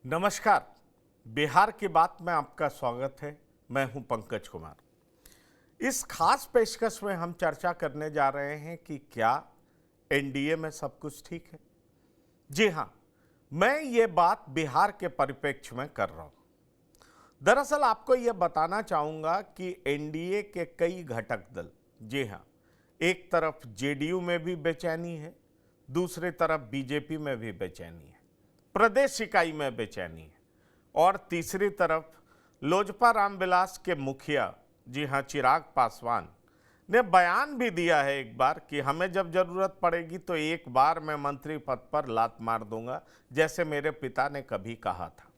नमस्कार। बिहार की बात में आपका स्वागत है। मैं हूं पंकज कुमार। इस खास पेशकश में हम चर्चा करने जा रहे हैं कि क्या एनडीए में सब कुछ ठीक है। जी हां, मैं ये बात बिहार के परिप्रेक्ष्य में कर रहा हूं। दरअसल आपको यह बताना चाहूंगा कि एनडीए के कई घटक दल, जी हां, एक तरफ जेडीयू में भी बेचैनी है, दूसरी तरफ बीजेपी में भी बेचैनी है, प्रदेश इकाई में बेचैनी है और तीसरी तरफ लोजपा रामविलास के मुखिया, जी हां, चिराग पासवान ने बयान भी दिया है एक बार कि हमें जब जरूरत पड़ेगी तो एक बार मैं मंत्री पद पर लात मार दूंगा, जैसे मेरे पिता ने कभी कहा था।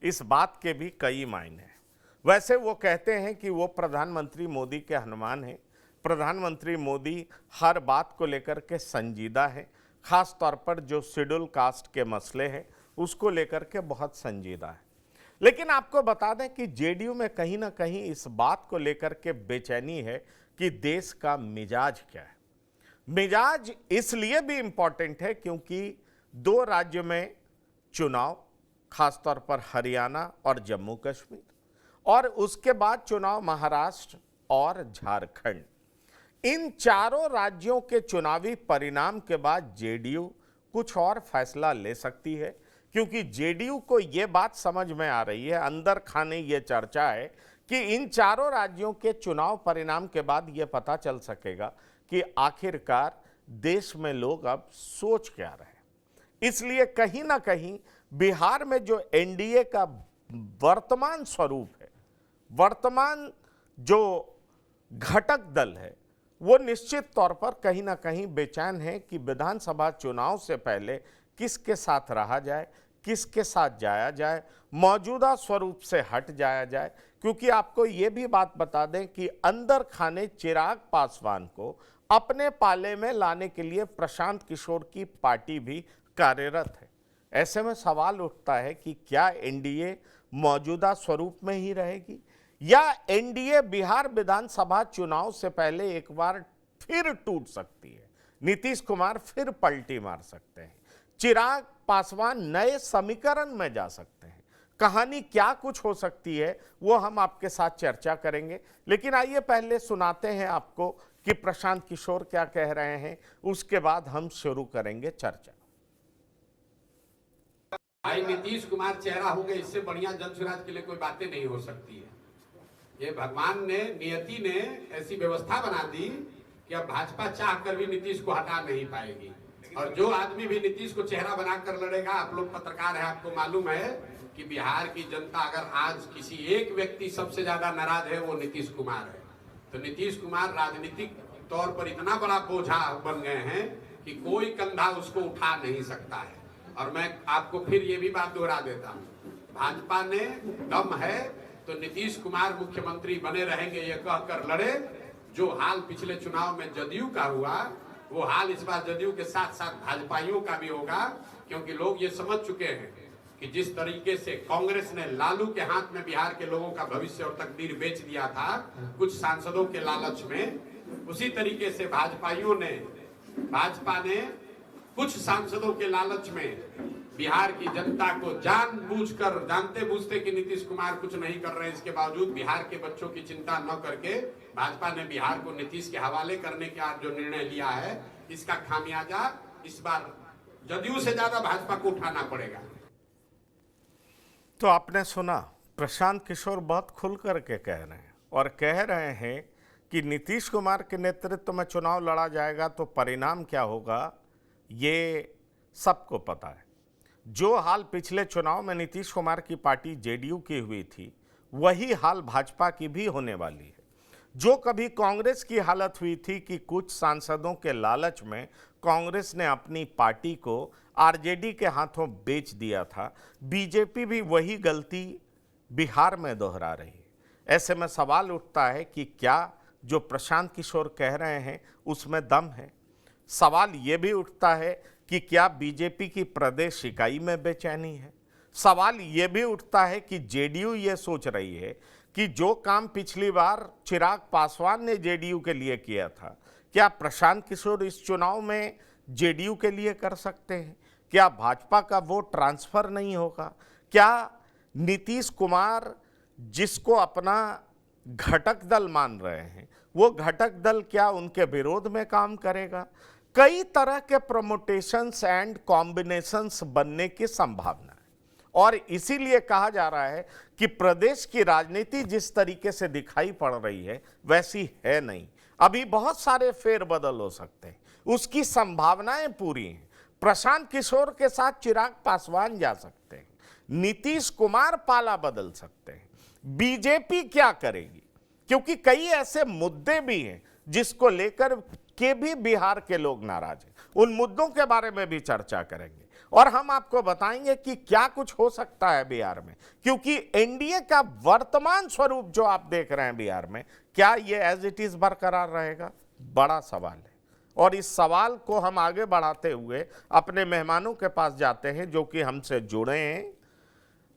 इस बात के भी कई मायने हैं। वैसे वो कहते हैं कि वो प्रधानमंत्री मोदी के हनुमान हैं। प्रधानमंत्री मोदी हर बात को लेकर के संजीदा है, खास तौर पर जो शेड्यूल कास्ट के मसले हैं उसको लेकर के बहुत संजीदा है। लेकिन आपको बता दें कि जेडीयू में कहीं ना कहीं इस बात को लेकर के बेचैनी है कि देश का मिजाज क्या है। मिजाज इसलिए भी इंपॉर्टेंट है क्योंकि दो राज्यों में चुनाव, खासतौर पर हरियाणा और जम्मू कश्मीर, और उसके बाद चुनाव महाराष्ट्र और झारखंड। इन चारों राज्यों के चुनावी परिणाम के बाद जेडीयू कुछ और फैसला ले सकती है, क्योंकि जेडीयू को यह बात समझ में आ रही है, अंदर खाने ये चर्चा है कि इन चारों राज्यों के चुनाव परिणाम के बाद यह पता चल सकेगा कि आखिरकार देश में लोग अब सोच क्या रहे हैं। इसलिए कहीं ना कहीं बिहार में जो एनडीए का वर्तमान स्वरूप है, वर्तमान जो घटक दल है, वो निश्चित तौर पर कहीं ना कहीं बेचैन है कि विधानसभा चुनाव से पहले किसके साथ रहा जाए, किसके साथ जाया जाए, मौजूदा स्वरूप से हट जाया जाए। क्योंकि आपको ये भी बात बता दें कि अंदर खाने चिराग पासवान को अपने पाले में लाने के लिए प्रशांत किशोर की पार्टी भी कार्यरत है। ऐसे में सवाल उठता है कि क्या एनडीए मौजूदा स्वरूप में ही रहेगी या एनडीए बिहार विधानसभा चुनाव से पहले एक बार फिर टूट सकती है, नीतीश कुमार फिर पलटी मार सकते हैं, चिराग पासवान नए समीकरण में जा सकते हैं। कहानी क्या कुछ हो सकती है वो हम आपके साथ चर्चा करेंगे। लेकिन आइए पहले सुनाते हैं आपको कि प्रशांत किशोर क्या कह रहे हैं, उसके बाद हम शुरू करेंगे चर्चा। भाई नीतीश कुमार चेहरा हो गए, इससे बढ़िया जनसुराज के लिए कोई बातें नहीं हो सकती है। ये भगवान ने, नियति ने ऐसी व्यवस्था बना दी कि अब भाजपा चाह कर भी नीतीश को हटा नहीं पाएगी। और जो आदमी भी नीतीश को चेहरा बनाकर लड़ेगा, आप लोग पत्रकार हैं, आपको मालूम है कि बिहार की जनता अगर आज किसी एक व्यक्ति सबसे ज्यादा नाराज है वो नीतीश कुमार है। तो नीतीश कुमार राजनीतिक तौर पर इतना बड़ा बोझा बन गए हैं कि कोई कंधा उसको उठा नहीं सकता है। और मैं आपको फिर ये भी बात दोहरा देता हूँ, भाजपा ने दम है तो नीतीश कुमार मुख्यमंत्री बने रहेंगे ये कहकर लड़े। जो हाल पिछले चुनाव में जदयू का हुआ वो हाल इस बार जदयू के साथ साथ भाजपाइयों का भी होगा, क्योंकि लोग ये समझ चुके हैं कि जिस तरीके से कांग्रेस ने लालू के हाथ में बिहार के लोगों का भविष्य और तकदीर बेच दिया था कुछ सांसदों के लालच में, उसी तरीके से भाजपा ने कुछ सांसदों के लालच में बिहार की जनता को जानबूझकर, जानते बूझते कि नीतीश कुमार कुछ नहीं कर रहे हैं, इसके बावजूद बिहार के बच्चों की चिंता न करके भाजपा ने बिहार को नीतीश के हवाले करने का जो निर्णय लिया है, इसका खामियाजा इस बार जदयू से ज्यादा भाजपा को उठाना पड़ेगा। तो आपने सुना, प्रशांत किशोर बहुत खुल करके कह रहे हैं और कह रहे हैं कि नीतीश कुमार के नेतृत्व में चुनाव लड़ा जाएगा तो परिणाम क्या होगा ये सबको पता है। जो हाल पिछले चुनाव में नीतीश कुमार की पार्टी जेडीयू की हुई थी, वही हाल भाजपा की भी होने वाली है। जो कभी कांग्रेस की हालत हुई थी कि कुछ सांसदों के लालच में कांग्रेस ने अपनी पार्टी को आरजेडी के हाथों बेच दिया था, बीजेपी भी वही गलती बिहार में दोहरा रही है। ऐसे में सवाल उठता है कि क्या जो प्रशांत किशोर कह रहे हैं उसमें दम है। सवाल ये भी उठता है कि क्या बीजेपी की प्रदेश इकाई में बेचैनी है। सवाल ये भी उठता है कि जेडीयू ये सोच रही है कि जो काम पिछली बार चिराग पासवान ने जेडीयू के लिए किया था, क्या प्रशांत किशोर इस चुनाव में जेडीयू के लिए कर सकते हैं? क्या भाजपा का वोट ट्रांसफर नहीं होगा? क्या नीतीश कुमार जिसको अपना घटक दल मान रहे हैं, वो घटक दल क्या उनके विरोध में काम करेगा? कई तरह के प्रमोटेशंस एंड कॉम्बिनेशंस बनने की संभावना है और इसीलिए कहा जा रहा है कि प्रदेश की राजनीति जिस तरीके से दिखाई पड़ रही है वैसी है नहीं। अभी बहुत सारे फेरबदल हो सकते हैं, उसकी संभावनाएं पूरी हैं। प्रशांत किशोर के साथ चिराग पासवान जा सकते हैं, नीतीश कुमार पाला बदल सकते हैं। बीजेपी क्या करेगी, क्योंकि कई ऐसे मुद्दे भी हैं जिसको लेकर के भी बिहार के लोग नाराज हैं। उन मुद्दों के बारे में भी चर्चा करेंगे और हम आपको बताएंगे कि क्या कुछ हो सकता है बिहार में, क्योंकि एनडीए का वर्तमान स्वरूप जो आप देख रहे हैं बिहार में, क्या ये एज इट इज बरकरार रहेगा? बड़ा सवाल है और इस सवाल को हम आगे बढ़ाते हुए अपने मेहमानों के पास जाते हैं जो कि हमसे जुड़े हैं।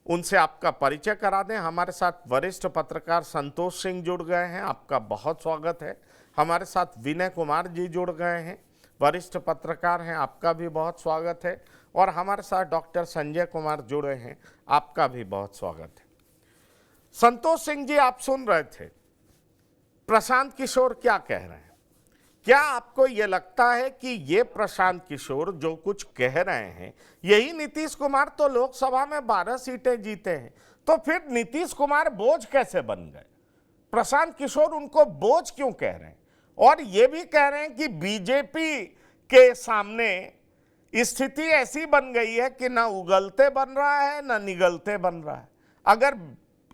उनसे आपका परिचय करा दें। हमारे साथ वरिष्ठ पत्रकार संतोष सिंह जुड़ गए हैं, आपका बहुत स्वागत है। हमारे साथ विनय कुमार जी जुड़ गए हैं, वरिष्ठ पत्रकार हैं, आपका भी बहुत स्वागत है। और हमारे साथ डॉक्टर संजय कुमार जुड़े हैं, आपका भी बहुत स्वागत है। संतोष सिंह जी, आप सुन रहे थे प्रशांत किशोर क्या कह रहे हैं। क्या आपको यह लगता है कि ये प्रशांत किशोर जो कुछ कह रहे हैं, यही नीतीश कुमार तो लोकसभा में 12 सीटें जीते हैं, तो फिर नीतीश कुमार बोझ कैसे बन गए? प्रशांत किशोर उनको बोझ क्यों कह रहे हैं? और ये भी कह रहे हैं कि बीजेपी के सामने स्थिति ऐसी बन गई है कि ना उगलते बन रहा है ना निगलते बन रहा है। अगर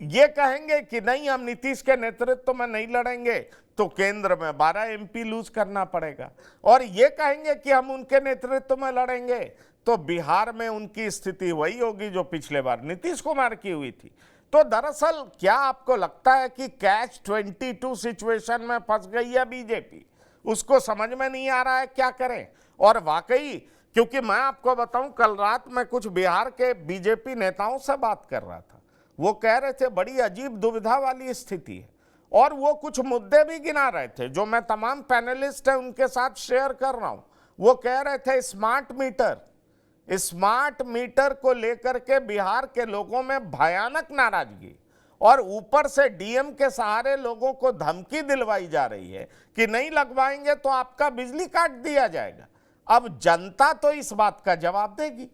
ये कहेंगे कि नहीं हम नीतीश के नेतृत्व में नहीं लड़ेंगे तो केंद्र में 12 एमपी लूज करना पड़ेगा, और ये कहेंगे कि हम उनके नेतृत्व में लड़ेंगे तो बिहार में उनकी स्थिति वही होगी जो पिछले बार नीतीश कुमार की हुई थी। तो दरअसल क्या आपको लगता है कि कैच 22 सिचुएशन में फंस गई है बीजेपी? उसको समझ में नहीं आ रहा है क्या करें। और वाकई, क्योंकि मैं आपको बताऊं, कल रात में कुछ बिहार के बीजेपी नेताओं से बात कर रहा था, वो कह रहे थे बड़ी अजीब दुविधा वाली स्थिति है, और वो कुछ मुद्दे भी गिना रहे थे जो मैं तमाम पैनलिस्ट हैं उनके साथ शेयर कर रहा हूं। वो कह रहे थे स्मार्ट मीटर को लेकर के बिहार के लोगों में भयानक नाराजगी, और ऊपर से डीएम के सहारे लोगों को धमकी दिलवाई जा रही है कि नहीं लगवाएंगे तो आपका बिजली काट दिया जाएगा। अब जनता तो इस बात का जवाब देगी।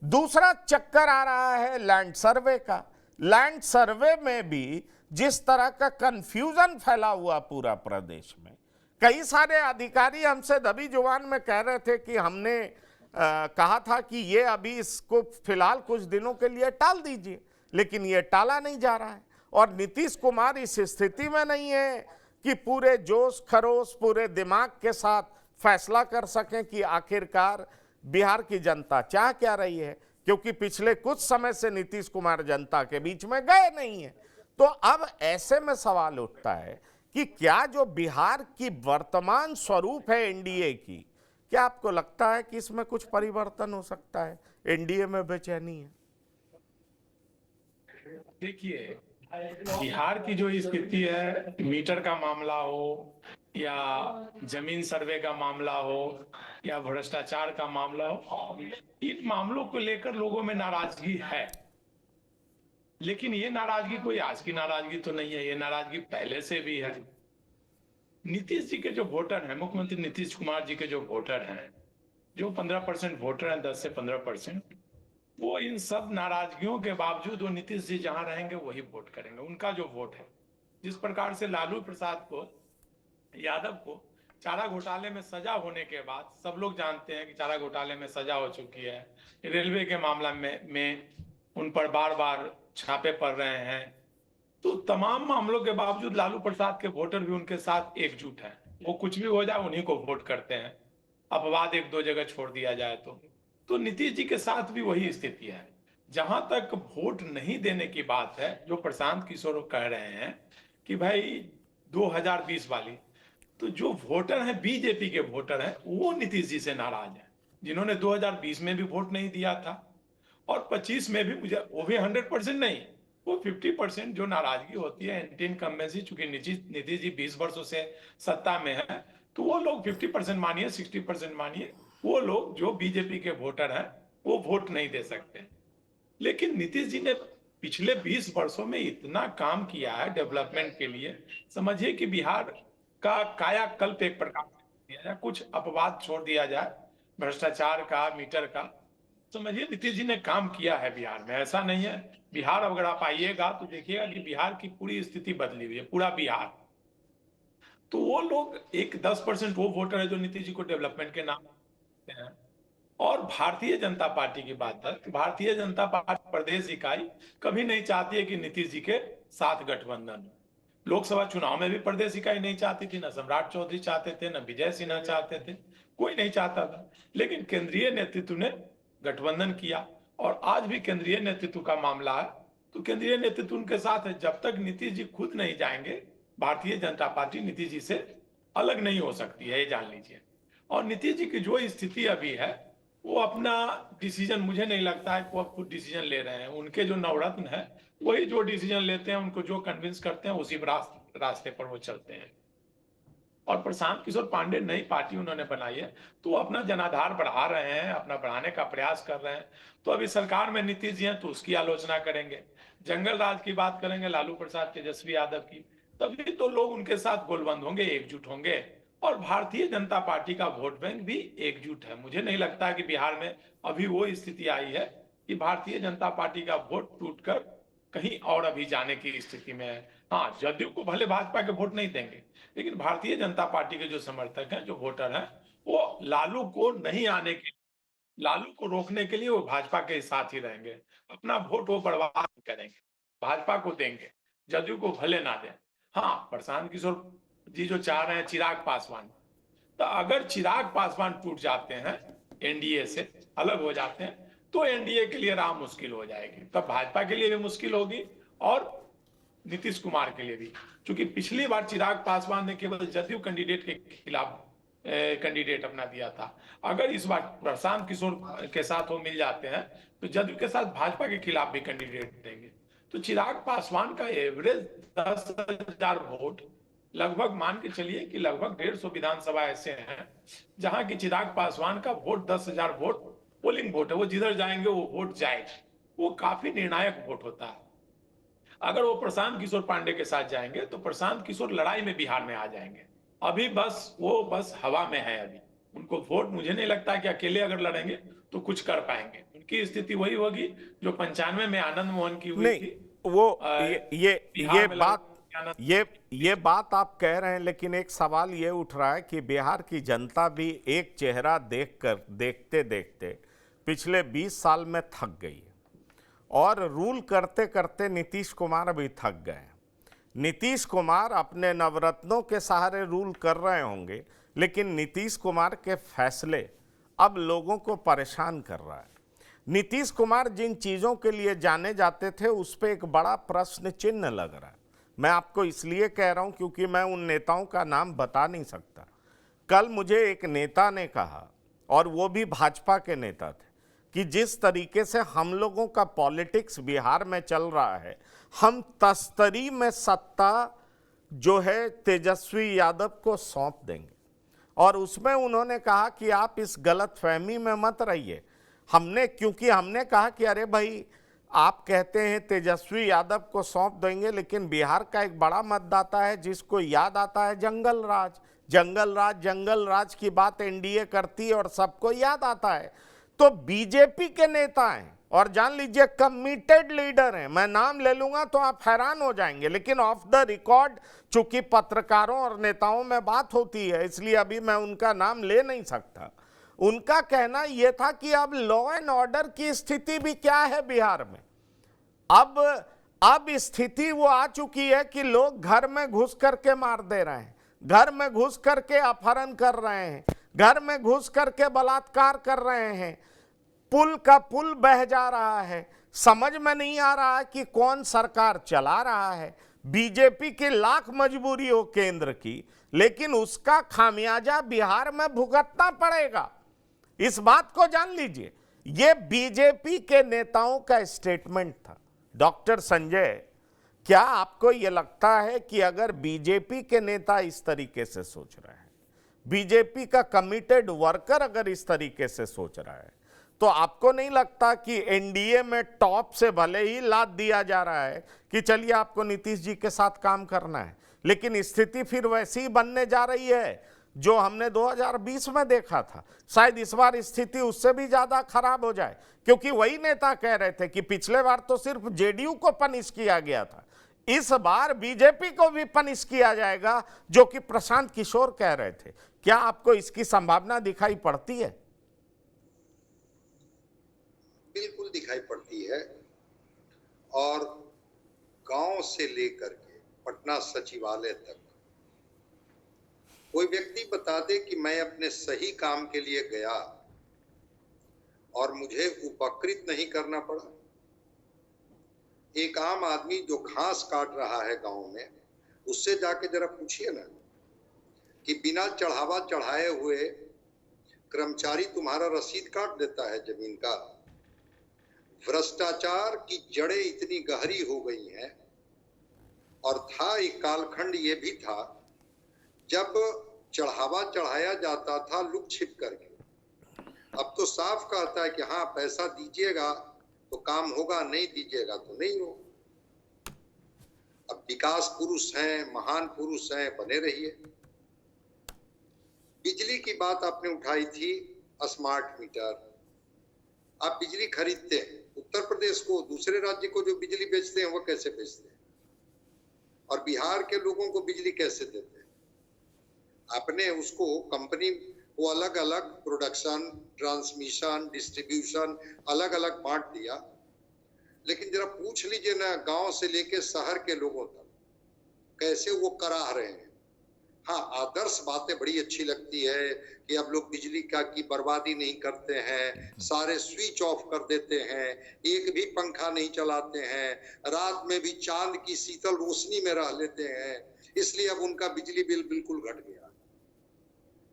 दूसरा चक्कर आ रहा है लैंड सर्वे का। लैंड सर्वे में भी जिस तरह का कंफ्यूजन फैला हुआ पूरा प्रदेश में, कई सारे अधिकारी हमसे दबी जुबान में कह रहे थे कि हमने कहा था कि ये अभी इसको फिलहाल कुछ दिनों के लिए टाल दीजिए, लेकिन ये टाला नहीं जा रहा है। और नीतीश कुमार इस स्थिति में नहीं है कि पूरे जोश खरोश, पूरे दिमाग के साथ फैसला कर सकें कि आखिरकार बिहार की जनता चाह क्या रही है, क्योंकि पिछले कुछ समय से नीतीश कुमार जनता के बीच में गए नहीं है। तो अब ऐसे में सवाल उठता है कि क्या जो बिहार की वर्तमान स्वरूप है एनडीए की, क्या आपको लगता है कि इसमें कुछ परिवर्तन हो सकता है? एनडीए में बेचैनी है। देखिए, बिहार की जो स्थिति है, मीटर का मामला हो या जमीन सर्वे का मामला हो या भ्रष्टाचार का मामला हो, इन मामलों को लेकर लोगों में नाराजगी है। लेकिन ये नाराजगी कोई आज की नाराजगी तो नहीं है, ये नाराजगी पहले से भी है। नीतीश जी के जो वोटर हैं, मुख्यमंत्री नीतीश कुमार जी के जो वोटर हैं, जो 15% वोटर हैं, 10 से 15%, वो इन सब नाराजगियों के बावजूद वो नीतीश जी जहां रहेंगे वही वोट करेंगे। उनका जो वोट है, जिस प्रकार से लालू प्रसाद को, यादव को चारा घोटाले में सजा होने के बाद, सब लोग जानते हैं कि चारा घोटाले में सजा हो चुकी है, रेलवे के मामला में उन पर बार बार छापे पड़ रहे हैं, तो तमाम मामलों के बावजूद लालू प्रसाद के वोटर भी उनके साथ एकजुट हैं। वो कुछ भी हो जाए उन्हीं को वोट करते हैं, अपवाद एक दो जगह छोड़ दिया जाए तो नीतीश जी के साथ भी वही स्थिति है। जहां तक वोट नहीं देने की बात है, जो प्रशांत किशोर कह रहे हैं कि भाई 2020 वाली, तो जो वोटर हैं, बीजेपी के वोटर हैं, वो नीतीश जी से नाराज हैं, जिन्होंने 2020 में भी वोट नहीं दिया था और 25 में भी, मुझे वो भी 100% नहीं, वो 50% जो नाराजगी होती है एंटी इनकम्बेंसी, चूंकि नीतीश जी 20 वर्षों से सत्ता में है, तो वो लोग 50% मानिए, 60% मानिए, वो लोग जो बीजेपी के वोटर हैं वो वोट नहीं दे सकते। लेकिन नीतीश जी ने पिछले 20 वर्षों में इतना काम किया है डेवलपमेंट के लिए, समझिए कि बिहार का कायाकल्प एक प्रकार से दिया जाए, कुछ अपवाद छोड़ दिया जाए भ्रष्टाचार का, मीटर का, समझिए नीतीश जी ने काम किया है बिहार में। ऐसा नहीं है, बिहार अगर आप आइएगा तो देखिएगा कि बिहार की पूरी स्थिति बदली हुई है, पूरा बिहार। तो वो लोग एक 10% वो वोटर है जो नीतीश जी को डेवलपमेंट के नाम देते हैं। और भारतीय जनता पार्टी की बात है, भारतीय जनता पार्टी प्रदेश इकाई कभी नहीं चाहती है कि नीतीश जी के साथ गठबंधन। लोकसभा चुनाव में भी प्रदेश इकाई नहीं चाहती थी, ना सम्राट चौधरी चाहते थे, ना विजय सिन्हा चाहते थे, कोई नहीं चाहता था। लेकिन केंद्रीय नेतृत्व ने गठबंधन किया और आज भी केंद्रीय नेतृत्व का मामला है तो केंद्रीय नेतृत्व उनके साथ है। जब तक नीतीश जी खुद नहीं जाएंगे, भारतीय जनता पार्टी नीतीश जी से अलग नहीं हो सकती है, ये जान लीजिए। और नीतीश जी की जो स्थिति अभी है, वो अपना डिसीजन, मुझे नहीं लगता है कि वो खुद डिसीजन ले रहे हैं। उनके जो नवरत्न है वही जो डिसीजन लेते हैं, उनको जो कन्विंस करते हैं उसी रास्ते पर वो चलते हैं। और प्रशांत किशोर पांडे नई पार्टी उन्होंने बनाई है तो वो अपना जनाधार बढ़ा रहे हैं, अपना बढ़ाने का प्रयास कर रहे हैं। तो अभी सरकार में नीतीश जी हैं तो उसकी आलोचना करेंगे, जंगल राज की बात करेंगे, लालू प्रसाद तेजस्वी यादव की, तभी तो लोग उनके साथ गोलबंद होंगे, एकजुट होंगे। और भारतीय जनता पार्टी का वोट बैंक भी एकजुट है। मुझे नहीं लगता कि बिहार में अभी वो स्थिति आई है कि भारतीय जनता पार्टी का वोट टूटकर कहीं और अभी जाने की स्थिति में है। हाँ, जदयू को भले भाजपा के वोट नहीं देंगे, लेकिन भारतीय जनता पार्टी के जो समर्थक हैं, जो वोटर हैं, वो लालू को नहीं आने के, लालू को रोकने के लिए वो भाजपा के साथ ही रहेंगे। अपना वोट वो बर्बाद करेंगे, भाजपा को देंगे, जदयू को भले ना दें। हाँ, प्रशांत किशोर जी जो चाह रहे हैं चिराग पासवान, तो अगर चिराग पासवान टूट जाते हैं, एनडीए से अलग हो जाते हैं, तो एनडीए के लिए राह मुश्किल हो जाएगी। तब भाजपा के लिए भी मुश्किल होगी और नीतीश कुमार के लिए भी, क्योंकि पिछली बार चिराग पासवान ने केवल जदयू कैंडिडेट के खिलाफ कैंडिडेट अपना दिया था। अगर इस बार प्रशांत किशोर के साथ वो मिल जाते हैं तो जदयू के साथ भाजपा के खिलाफ भी कैंडिडेट देंगे। तो चिराग पासवान का एवरेज 10,000 वोट, लगभग मान के चलिए कि लगभग 150 विधानसभा ऐसे हैं जहां की चिराग पासवान का वोट 10,000 वोट पोलिंग वोट है, वो जिधर जाएंगे वो वोट जाएगा, वो काफी निर्णायक वोट होता है। अगर वो प्रशांत किशोर पांडे के साथ जाएंगे तो प्रशांत किशोर लड़ाई में बिहार में आ जाएंगे। अभी वो बस हवा में है। अभी उनको वोट, मुझे नहीं लगता कि अकेले अगर लड़ेंगे तो कुछ कर पाएंगे। उनकी स्थिति वही होगी जो 95 में आनंद मोहन की हुई थी। वो ये बात आप कह रहे हैं, लेकिन एक सवाल ये उठ रहा है कि बिहार की जनता भी एक चेहरा देखते देखते पिछले 20 साल में थक गई है और रूल करते करते नीतीश कुमार भी थक गए। नीतीश कुमार अपने नवरत्नों के सहारे रूल कर रहे होंगे, लेकिन नीतीश कुमार के फैसले अब लोगों को परेशान कर रहा है। नीतीश कुमार जिन चीज़ों के लिए जाने जाते थे उस पर एक बड़ा प्रश्न चिन्ह लग रहा है। मैं आपको इसलिए कह रहा हूं क्योंकि मैं उन नेताओं का नाम बता नहीं सकता। कल मुझे एक नेता ने कहा, और वो भी भाजपा के नेता थे, कि जिस तरीके से हम लोगों का पॉलिटिक्स बिहार में चल रहा है, हम तस्तरी में सत्ता जो है तेजस्वी यादव को सौंप देंगे। और उसमें उन्होंने कहा कि आप इस गलतफहमी में मत रहिए। क्योंकि हमने कहा कि अरे भाई, आप कहते हैं तेजस्वी यादव को सौंप देंगे, लेकिन बिहार का एक बड़ा मतदाता है जिसको याद आता है जंगल राज की बात एनडीए करती है और सबको याद आता है। तो बीजेपी के नेता हैं और जान लीजिए कमिटेड लीडर हैं, मैं नाम ले लूंगा तो आप हैरान हो जाएंगे, लेकिन ऑफ द रिकॉर्ड चूंकि पत्रकारों और नेताओं में बात होती है इसलिए अभी मैं उनका नाम ले नहीं सकता। उनका कहना यह था कि अब लॉ एंड ऑर्डर की स्थिति भी क्या है बिहार में। अब स्थिति वो आ चुकी है कि लोग घर में घुस करके मार दे रहे हैं, घर में घुस करके अपहरण कर रहे हैं, घर में घुस करके बलात्कार कर रहे हैं, पुल का पुल बह जा रहा है। समझ में नहीं आ रहा है कि कौन सरकार चला रहा है। बीजेपी की लाख मजबूरी हो केंद्र की, लेकिन उसका खामियाजा बिहार में भुगतना पड़ेगा। इस बात को जान लीजिए। यह बीजेपी के नेताओं का स्टेटमेंट था। डॉक्टर संजय, क्या आपको यह लगता है कि अगर बीजेपी के नेता इस तरीके से सोच रहे हैं, बीजेपी का कमिटेड वर्कर अगर इस तरीके से सोच रहा है, तो आपको नहीं लगता कि एनडीए में टॉप से भले ही लाद दिया जा रहा है कि चलिए आपको नीतीश जी के साथ काम करना है, लेकिन स्थिति फिर वैसी ही बनने जा रही है जो हमने 2020 में देखा था। शायद इस बार स्थिति उससे भी ज्यादा खराब हो जाए, क्योंकि वही नेता कह रहे थे कि पिछले बार तो सिर्फ जेडीयू को पनिश किया गया था, इस बार बीजेपी को भी पनिश किया जाएगा, जो कि प्रशांत किशोर कह रहे थे। क्या आपको इसकी संभावना दिखाई पड़ती है? बिल्कुल दिखाई पड़ती है। और गांव से लेकर के पटना सचिवालय तक कोई व्यक्ति बता दे कि मैं अपने सही काम के लिए गया और मुझे उपकृत नहीं करना पड़ा। एक आम आदमी जो घास काट रहा है गांव में, उससे जाके जरा पूछिए ना कि बिना चढ़ावा चढ़ाए हुए कर्मचारी तुम्हारा रसीद काट देता है जमीन का। भ्रष्टाचार की जड़ें इतनी गहरी हो गई हैं। और था एक कालखंड ये भी था जब चढ़ावा चढ़ाया जाता था लुक छिप करके। अब तो साफ कहता है कि हाँ पैसा दीजिएगा तो काम होगा, नहीं दीजिएगा तो नहीं हो। अब विकास पुरुष हैं, महान पुरुष हैं, बने रहिए। बिजली की बात आपने उठाई थी, स्मार्ट मीटर। आप बिजली खरीदते हैं, उत्तर प्रदेश को, दूसरे राज्य को जो बिजली बेचते हैं वो कैसे बेचते हैं, और बिहार के लोगों को बिजली कैसे देते हैं? आपने उसको कंपनी वो अलग अलग प्रोडक्शन, ट्रांसमिशन, डिस्ट्रीब्यूशन अलग अलग बांट दिया। लेकिन जरा पूछ लीजिए ना गांव से लेके शहर के लोगों तक कैसे वो कराह रहे हैं। हाँ, आदर्श बातें बड़ी अच्छी लगती है कि अब लोग बिजली की बर्बादी नहीं करते हैं, सारे स्विच ऑफ कर देते हैं, एक भी पंखा नहीं चलाते हैं, रात में भी चांद की शीतल रोशनी में रह लेते हैं, इसलिए अब उनका बिजली बिल बिल्कुल घट गया।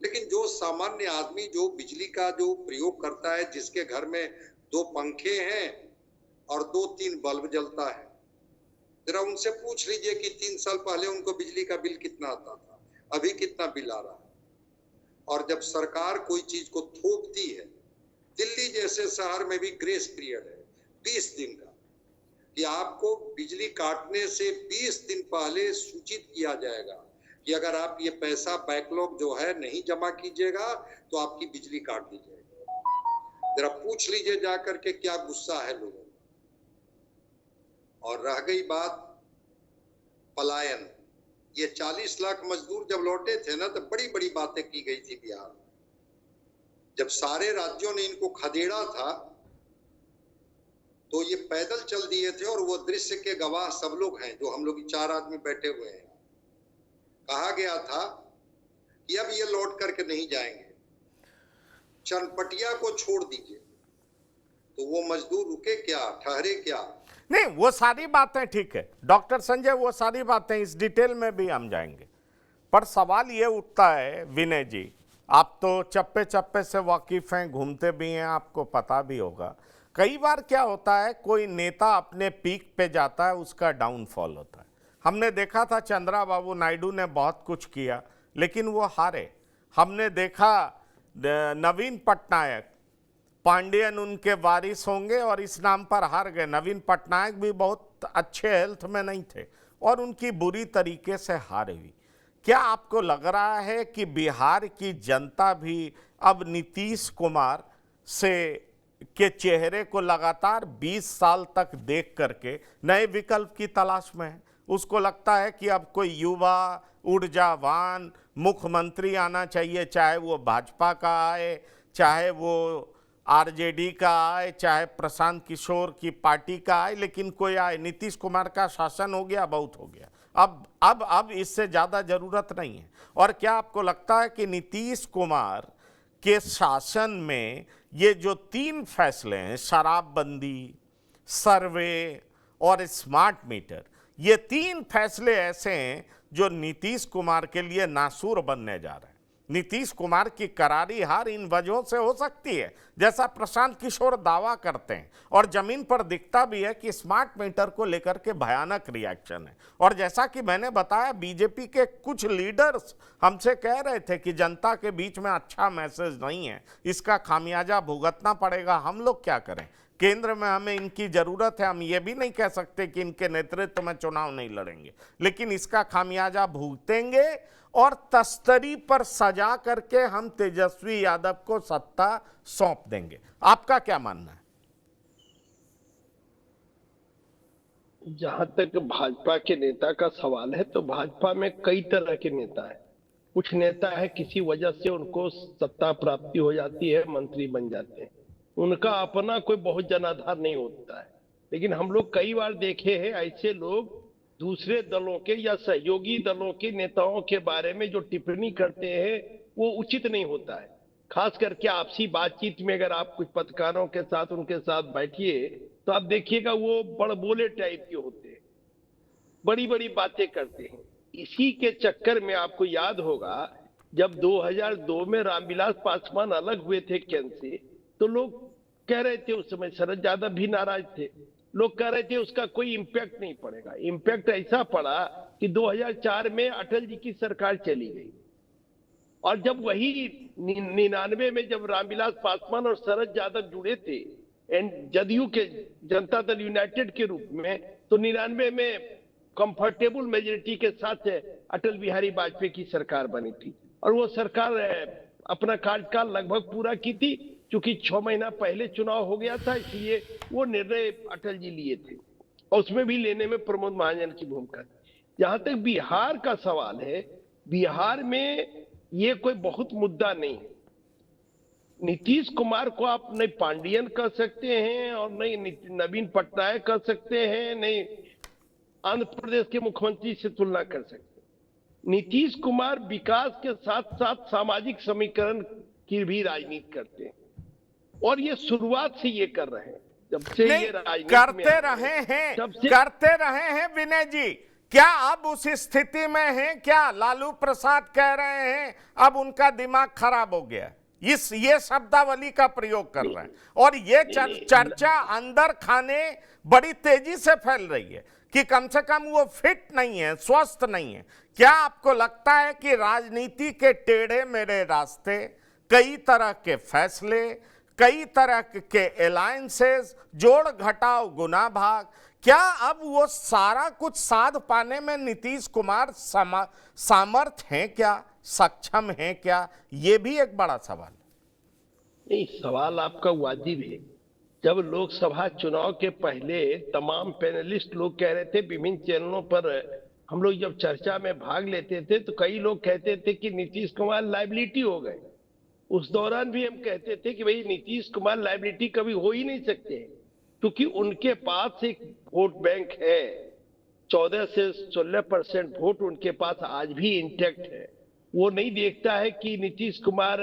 लेकिन जो सामान्य आदमी जो बिजली का जो प्रयोग करता है, जिसके घर में 2 पंखे हैं और 2-3 बल्ब जलता है, जरा उनसे पूछ लीजिए कि 3 साल पहले उनको बिजली का बिल कितना आता था, अभी कितना बिल आ रहा है। और जब सरकार कोई चीज को थोपती है, दिल्ली जैसे शहर में भी ग्रेस पीरियड है 20 दिन का, कि आपको बिजली काटने से 20 दिन पहले सूचित किया जाएगा कि अगर आप ये पैसा बैकलॉग जो है नहीं जमा कीजिएगा तो आपकी बिजली काट दी जाएगी। जरा पूछ लीजिए जाकर के क्या गुस्सा है लोगों को। और रह गई बात पलायन, ये 40 लाख मजदूर जब लौटे थे ना तो बड़ी बड़ी बातें की गई थी बिहार। जब सारे राज्यों ने इनको खदेड़ा था तो ये पैदल चल दिए थे, और वो दृश्य के गवाह सब लोग हैं जो हम लोग 4 आदमी बैठे हुए हैं। कहा गया था कि अब ये लौट करके नहीं जाएंगे, चनपटिया को छोड़ दीजिए। तो वो मजदूर रुके क्या, ठहरे क्या? नहीं, वो सारी बातें ठीक है डॉक्टर संजय, वो सारी बातें इस डिटेल में भी हम जाएंगे। पर सवाल ये उठता है विनय जी, आप तो चप्पे चप्पे से वाकिफ हैं, घूमते भी हैं, आपको पता भी होगा कई बार क्या होता है, कोई नेता अपने पीक पे जाता है, उसका डाउनफॉल होता है। हमने देखा था चंद्राबाबू नायडू ने बहुत कुछ किया लेकिन वो हारे। हमने देखा नवीन पटनायक, पांडियन उनके वारिस होंगे और इस नाम पर हार गए। नवीन पटनायक भी बहुत अच्छे हेल्थ में नहीं थे और उनकी बुरी तरीके से हार हुई। क्या आपको लग रहा है कि बिहार की जनता भी अब नीतीश कुमार से के चेहरे को लगातार 20 साल तक देख करके नए विकल्प की तलाश में है? उसको लगता है कि अब कोई युवा ऊर्जावान मुख्यमंत्री आना चाहिए, चाहे वो भाजपा का आए, चाहे वो आरजेडी का आए, चाहे प्रशांत किशोर की पार्टी का आए, लेकिन कोई आए। नीतीश कुमार का शासन हो गया, बहुत हो गया, अब इससे ज़्यादा ज़रूरत नहीं है। और क्या आपको लगता है कि नीतीश कुमार के शासन में ये जो 3 फैसले हैं, शराबबंदी, सर्वे और स्मार्ट मीटर, ये 3 फैसले ऐसे हैं जो नीतीश कुमार के लिए नासूर बनने जा रहे हैं? नीतीश कुमार की करारी हार इन वजहों से हो सकती है जैसा प्रशांत किशोर दावा करते हैं, और जमीन पर दिखता भी है कि स्मार्ट मीटर को लेकर के भयानक रिएक्शन है। और जैसा कि मैंने बताया, बीजेपी के कुछ लीडर्स हमसे कह रहे थे कि जनता के बीच में अच्छा मैसेज नहीं है, इसका खामियाजा भुगतना पड़ेगा। हम लोग क्या करें? केंद्र में हमें इनकी जरूरत है। हम ये भी नहीं कह सकते कि इनके नेतृत्व में चुनाव नहीं लड़ेंगे, लेकिन इसका खामियाजा भुगतेंगे और तस्तरी पर सजा करके हम तेजस्वी यादव को सत्ता सौंप देंगे। आपका क्या मानना है? जहां तक भाजपा के नेता का सवाल है, तो भाजपा में कई तरह के नेता हैं। कुछ नेता है किसी वजह से उनको सत्ता प्राप्ति हो जाती है, मंत्री बन जाते हैं, उनका अपना कोई बहुत जनाधार नहीं होता है। लेकिन हम लोग कई बार देखे हैं ऐसे लोग दूसरे दलों के या सहयोगी दलों के नेताओं के बारे में जो टिप्पणी करते हैं वो उचित नहीं होता है। खास करके आपसी बातचीत में अगर आप कुछ पत्रकारों के साथ उनके साथ बैठिए तो आप देखिएगा वो बड़बोले टाइप के होते हैं, बड़ी बड़ी बातें करते हैं। इसी के चक्कर में आपको याद होगा जब 2002 में रामविलास पासवान अलग हुए थे केंद्र से, तो लोग कह रहे थे, उस समय शरद यादव भी नाराज थे, लोग कह रहे थे उसका कोई इम्पैक्ट नहीं पड़ेगा। इम्पैक्ट ऐसा पड़ा कि 2004 में अटल जी की सरकार चली गई, और जब वही 99 में जब रामविलास पासवान और शरद यादव जुड़े थे जदयू के जनता दल यूनाइटेड के रूप में, तो 99 में कंफर्टेबल मेजोरिटी के साथ अटल बिहारी वाजपेयी की सरकार बनी थी, और वो सरकार अपना कार्यकाल लगभग पूरा की थी। क्योंकि 6 महीना पहले चुनाव हो गया था, इसलिए वो निर्णय अटल जी लिए थे, और उसमें भी लेने में प्रमोद महाजन की भूमिका थी। जहां तक बिहार का सवाल है, बिहार में ये कोई बहुत मुद्दा नहीं है। नीतीश कुमार को आप नहीं पांडियन कह सकते हैं और नहीं नवीन पटनायक कह सकते हैं, नहीं आंध्र प्रदेश के मुख्यमंत्री से तुलना कर सकते हैं। नीतीश कुमार विकास के साथ साथ सामाजिक समीकरण की भी राजनीति करते हैं, और ये शुरुआत से ये कर रहे हैं, जब से ये राजनीति करते रहे हैं विनय जी। क्या अब उस स्थिति में हैं? क्या लालू प्रसाद कह रहे हैं अब उनका दिमाग खराब हो गया? ये शब्दावली का प्रयोग कर रहे हैं, और ये चर्चा अंदर खाने बड़ी तेजी से फैल रही है कि कम से कम वो फिट नहीं है, स्वस्थ नहीं है। क्या आपको लगता है कि राजनीति के टेढ़े मेढ़े रास्ते, कई तरह के फैसले, कई तरह के अलायंसेस, जोड़ घटाव गुना भाग, क्या अब वो सारा कुछ साध पाने में नीतीश कुमार सामर्थ हैं क्या, सक्षम हैं क्या? ये भी एक बड़ा सवाल नहीं। सवाल आपका वाजिब है। जब लोकसभा चुनाव के पहले तमाम पैनलिस्ट लोग कह रहे थे, विभिन्न चैनलों पर हम लोग जब चर्चा में भाग लेते थे, तो कई लोग कहते थे कि नीतीश कुमार लायबिलिटी हो गए। उस दौरान भी हम कहते थे कि भाई नीतीश कुमार लायबिलिटी कभी हो ही नहीं सकते, क्योंकि उनके पास एक वोट बैंक है। 14 से 16% वोट उनके पास आज भी इंटैक्ट है। वो नहीं देखता है कि नीतीश कुमार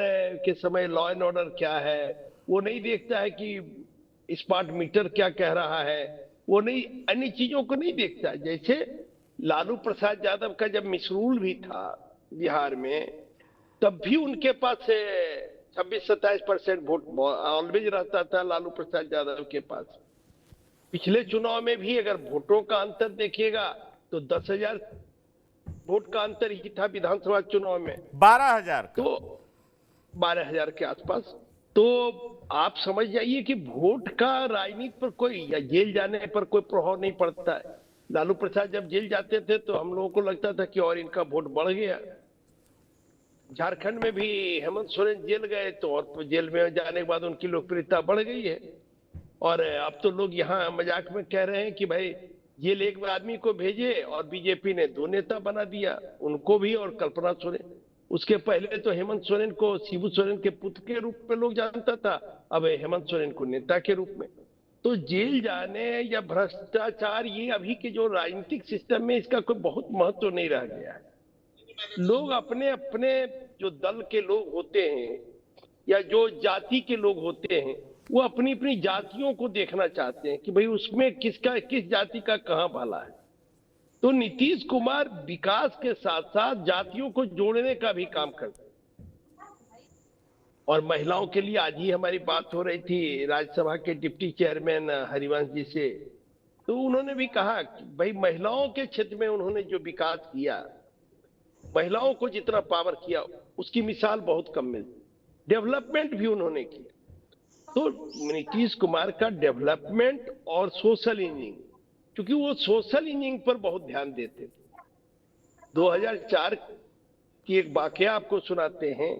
के समय लॉ एंड ऑर्डर क्या है, वो नहीं देखता है कि स्मार्ट मीटर क्या कह रहा है, वो नहीं, अन्य चीजों को नहीं देखता। जैसे लालू प्रसाद यादव का जब मिसरूल भी था बिहार में, तब भी उनके पास 26-27% वोट ऑलवेज रहता था लालू प्रसाद यादव के पास। पिछले चुनाव में भी अगर वोटों का अंतर देखिएगा तो 10,000 वोट का अंतर ही था विधानसभा चुनाव में, 12,000 तो 12,000 के आसपास। तो आप समझ जाइए कि वोट का राजनीति पर कोई, या जेल जाने पर कोई प्रभाव नहीं पड़ता है। लालू प्रसाद जब जेल जाते थे तो हम लोगों को लगता था कि और इनका वोट बढ़ गया। झारखंड में भी हेमंत सोरेन जेल गए तो और जेल में जाने के बाद उनकी लोकप्रियता बढ़ गई है। और अब तो लोग यहाँ मजाक में कह रहे हैं कि भाई जेल एक आदमी को भेजे और बीजेपी ने 2 नेता बना दिया, उनको भी और कल्पना सोरेन। उसके पहले तो हेमंत सोरेन को शिबू सोरेन के पुत्र के रूप में लोग जानता था, अब हेमंत सोरेन को नेता के रूप में। तो जेल जाने या भ्रष्टाचार, ये अभी के जो राजनीतिक सिस्टम में इसका कोई बहुत महत्व नहीं रह गया है। लोग अपने अपने जो दल के लोग होते हैं या जो जाति के लोग होते हैं, वो अपनी अपनी जातियों को देखना चाहते हैं कि भाई उसमें किस जाति का कहां भला है। तो नीतीश कुमार विकास के साथ साथ जातियों को जोड़ने का भी काम करते हैं। और महिलाओं के लिए आज ही हमारी बात हो रही थी राज्यसभा के डिप्टी चेयरमैन हरिवंश जी से, तो उन्होंने भी कहा कि भाई महिलाओं के क्षेत्र में उन्होंने जो विकास किया, महिलाओं को जितना पावर किया उसकी मिसाल बहुत कम मिलती। डेवलपमेंट भी उन्होंने किया। तो नीतीश कुमार का डेवलपमेंट और सोशल इंजीनियरिंग, क्योंकि वो सोशल इंजीनियरिंग पर बहुत ध्यान देते थे। 2004 की एक वाकया आपको सुनाते हैं।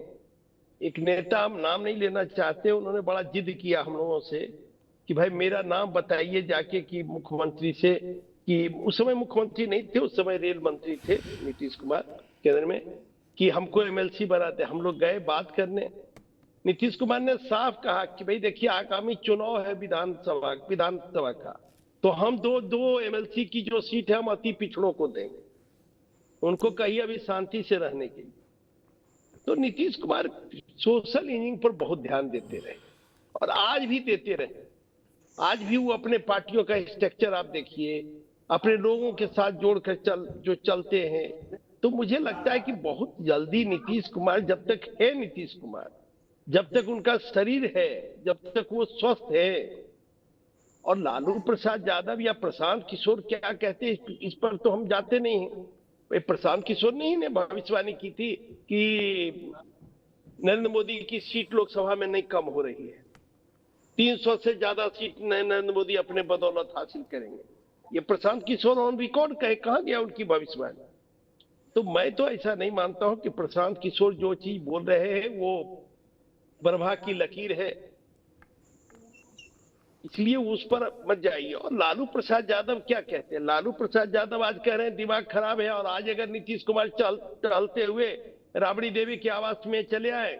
एक नेता, हम नाम नहीं लेना चाहते, उन्होंने बड़ा जिद किया हम लोगों से कि भाई मेरा नाम बताइए जाके कि मुख्यमंत्री से, कि उस समय मुख्यमंत्री नहीं थे, उस समय रेल मंत्री थे नीतीश कुमार केंद्र में, कि हमको एमएलसी बनाते। हम लोग गए बात करने, नीतीश कुमार ने साफ कहा कि भाई देखिए आगामी चुनाव है विधानसभा का, तो हम दो एमएलसी की जो सीट है हम अति पिछड़ों को देंगे, उनको कहिए अभी शांति से रहने के लिए। तो नीतीश कुमार सोशल इंजीनियरिंग पर बहुत ध्यान देते रहे और आज भी देते रहे। आज भी वो अपने पार्टियों का स्ट्रक्चर आप देखिए, अपने लोगों के साथ जोड़कर चलते हैं। तो मुझे लगता है कि बहुत जल्दी नीतीश कुमार, जब तक है नीतीश कुमार, जब तक उनका शरीर है, जब तक वो स्वस्थ है, और लालू प्रसाद यादव या प्रशांत किशोर क्या कहते हैं इस पर तो हम जाते नहीं हैं। प्रशांत किशोर ने भविष्यवाणी की थी कि नरेंद्र मोदी की सीट लोकसभा में नहीं कम हो रही है, 300 से ज्यादा सीट नरेंद्र मोदी अपने बदौलत हासिल करेंगे। ये प्रशांत किशोर ऑन रिकॉर्ड कहे, कहां गया उनकी भविष्यवाणी? तो मैं तो ऐसा नहीं मानता हूं कि प्रशांत किशोर जो चीज बोल रहे हैं वो बरभा की लकीर है, इसलिए उस पर मत जाइए। और लालू प्रसाद यादव क्या कहते हैं? लालू प्रसाद यादव आज कह रहे हैं दिमाग खराब है, और आज अगर नीतीश कुमार टहलते हुए राबड़ी देवी के आवास में चले आए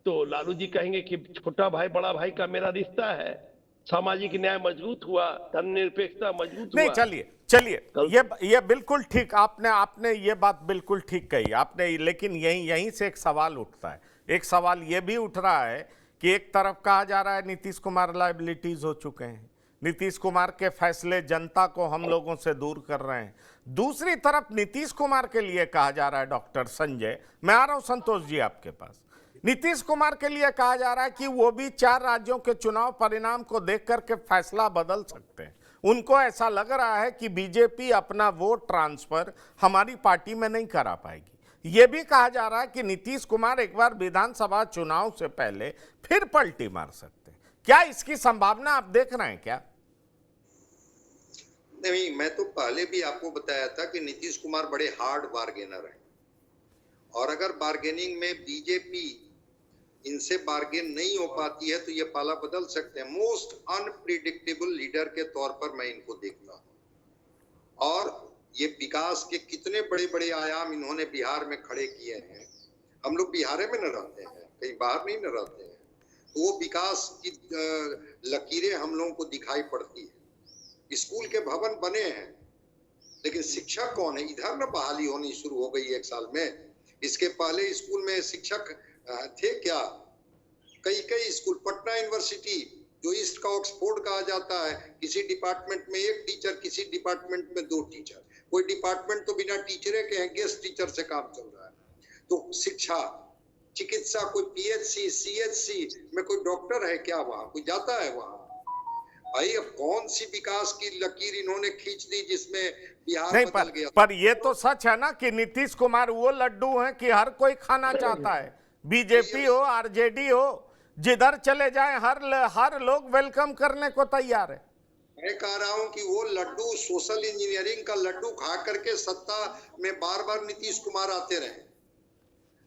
तो लालू जी कहेंगे कि छोटा भाई बड़ा भाई का मेरा रिश्ता है, सामाजिक न्याय मजबूत हुआ, धर्मनिरपेक्षता मजबूत हुआ। नहीं, चलिए ये बिल्कुल ठीक, आपने ये बात बिल्कुल ठीक कही आपने, लेकिन यहीं से एक सवाल उठता है। एक सवाल ये भी उठ रहा है कि एक तरफ कहा जा रहा है नीतीश कुमार लायबिलिटीज हो चुके हैं, नीतीश कुमार के फैसले जनता को हम लोगों से दूर कर रहे हैं। दूसरी तरफ नीतीश कुमार के लिए कहा जा रहा है, डॉक्टर संजय, मैं आ रहा हूं संतोष जी आपके पास, नीतीश कुमार के लिए कहा जा रहा है कि वो भी 4 राज्यों के चुनाव परिणाम को देख करके फैसला बदल सकते हैं। उनको ऐसा लग रहा है कि बीजेपी अपना वोट ट्रांसफर हमारी पार्टी में नहीं करा पाएगी। यह भी कहा जा रहा है कि नीतीश कुमार एक बार विधानसभा चुनाव से पहले फिर पलटी मार सकते हैं। क्या इसकी संभावना आप देख रहे हैं क्या? नहीं, मैं तो पहले भी आपको बताया था कि नीतीश कुमार बड़े हार्ड बार्गेनर हैं, और अगर बार्गेनिंग में बीजेपी इनसे बार्गेन नहीं हो पाती है तो ये पाला बदल सकते हैं। मोस्ट अनप्रिडिक्टेबल लीडर के तौर पर मैं इनको देखता हूं, और ये विकास के कितने बड़े बड़े आयाम इन्होंने बिहार में खड़े किए हैं। हम लोग बिहार में न रहते हैं, कहीं बाहर नहीं न रहते हैं, तो वो विकास की लकीरें हम लोगों को दिखाई पड़ती है। स्कूल के भवन बने हैं, लेकिन शिक्षक कौन है? इधर न बहाली होनी शुरू हो गई 1 साल में। इसके पहले स्कूल में शिक्षक थे क्या? कई स्कूल, पटना यूनिवर्सिटी जो ईस्ट का ऑक्सफोर्ड कहा जाता है, किसी डिपार्टमेंट में 1 टीचर, किसी डिपार्टमेंट में 2 टीचर, कोई डिपार्टमेंट तो बिना टीचरे के हैं, गेस्ट टीचर से काम चल रहा है। तो शिक्षा, चिकित्सा, कोई पीएचसी, सीएचसी में कोई डॉक्टर है क्या? वहां कोई जाता है वहां? भाई अब कौन सी विकास की लकीर इन्होंने खींच दी जिसमें बिहार नहीं, बदल गया? पर ये तो सच है ना कि नीतीश कुमार वो लड्डू हैं कि हर कोई खाना चाहता है। बीजेपी हो, आरजेडी हो, जिधर चले जाएं हर लोग वेलकम करने को तैयार है। मैं कह रहा हूं कि वो लड्डू, सोशल इंजीनियरिंग का लड्डू खा करके सत्ता में बार बार नीतीश कुमार आते रहे।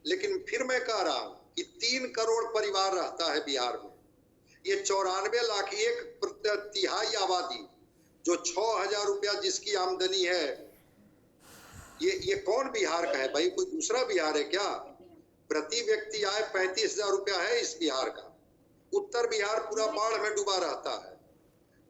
लेकिन फिर मैं कह रहा हूं कि 3 करोड़ परिवार रहता है बिहार में, ये 94 लाख, 1/3 आबादी, जो 6,000 रुपया जिसकी आमदनी है, ये कौन बिहार का है भाई? कोई दूसरा बिहार है क्या? प्रति व्यक्ति आय 35,000 रुपया है इस बिहार का। उत्तर बिहार पूरा बाढ़ में डूबा रहता है।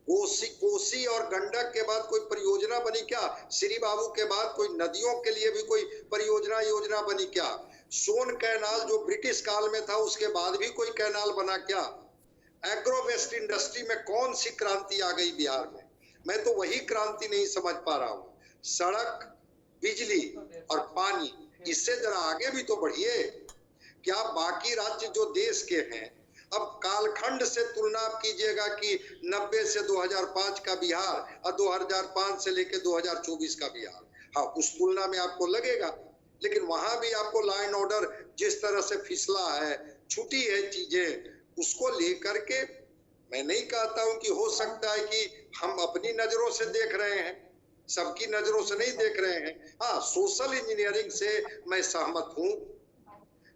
कोसी और गंडक के बाद कोई परियोजना बनी क्या? श्री बाबू के बाद कोई नदियों के लिए भी कोई योजना बनी क्या? सोन कैनाल जो ब्रिटिश काल में था, उसके बाद भी कोई कैनाल बना क्या? एग्रो वेस्ट इंडस्ट्री में कौन सी क्रांति आ गई बिहार में? मैं तो वही क्रांति नहीं समझ पा रहा हूँ। सड़क, बिजली और पानी, इससे जरा आगे भी तो बढ़िए। क्या बाकी राज्य जो देश के हैं, अब कालखंड से तुलना आप कीजिएगा कि 90 से 2005 का बिहार और 2005 से लेकर 2024 का बिहार, हाँ उस तुलना में आपको लगेगा, लेकिन वहां भी आपको लॉ एंड ऑर्डर जिस तरह से फिसला है, छुटी है चीजें, उसको लेकर के मैं नहीं कहता हूं कि हो सकता है कि हम अपनी नजरों से देख रहे हैं, सबकी नजरों से नहीं देख रहे हैं। हाँ, सोशल इंजीनियरिंग से मैं सहमत हूं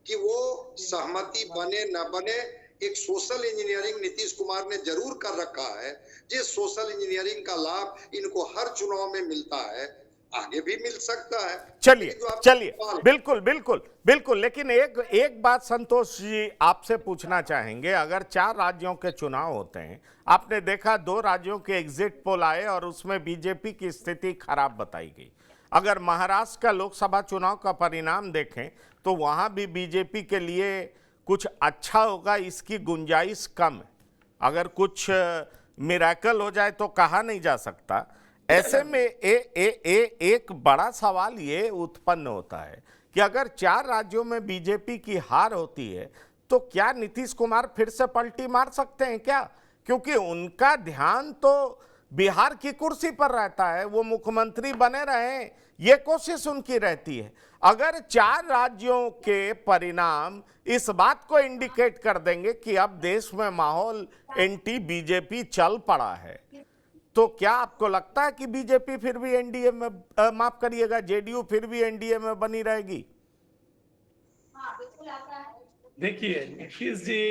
कि वो सहमति बने न बने, एक सोशल इंजीनियरिंग नीतीश कुमार ने जरूर कर रखा है। जिस सोशल इंजीनियरिंग का लाभ इनको हर चुनाव में मिलता है, आगे भी मिल सकता है। चलिए बिल्कुल बिल्कुल बिल्कुल, लेकिन एक बात संतोष जी आपसे पूछना चाहेंगे, अगर 4 राज्यों के चुनाव होते हैं, आपने देखा 2 राज्यों के एग्जिट पोल आए और उसमें बीजेपी की स्थिति खराब बताई गई। अगर महाराष्ट्र का लोकसभा चुनाव का परिणाम देखें तो वहां भी बीजेपी के लिए कुछ अच्छा होगा, इसकी गुंजाइश कम है। अगर कुछ मिरेकल हो जाए तो कहा नहीं जा सकता। ऐसे में एक बड़ा सवाल ये उत्पन्न होता है कि अगर 4 राज्यों में बीजेपी की हार होती है तो क्या नीतीश कुमार फिर से पलटी मार सकते हैं क्या? क्योंकि उनका ध्यान तो बिहार की कुर्सी पर रहता है, वो मुख्यमंत्री बने रहें, ये कोशिश उनकी रहती है। अगर 4 राज्यों के परिणाम इस बात को इंडिकेट कर देंगे कि अब देश में माहौल एंटी बीजेपी चल पड़ा है, तो क्या आपको लगता है कि बीजेपी फिर भी एनडीए में, माफ करिएगा, जेडीयू फिर भी एनडीए में बनी रहेगी? देखिए नीतीश जी,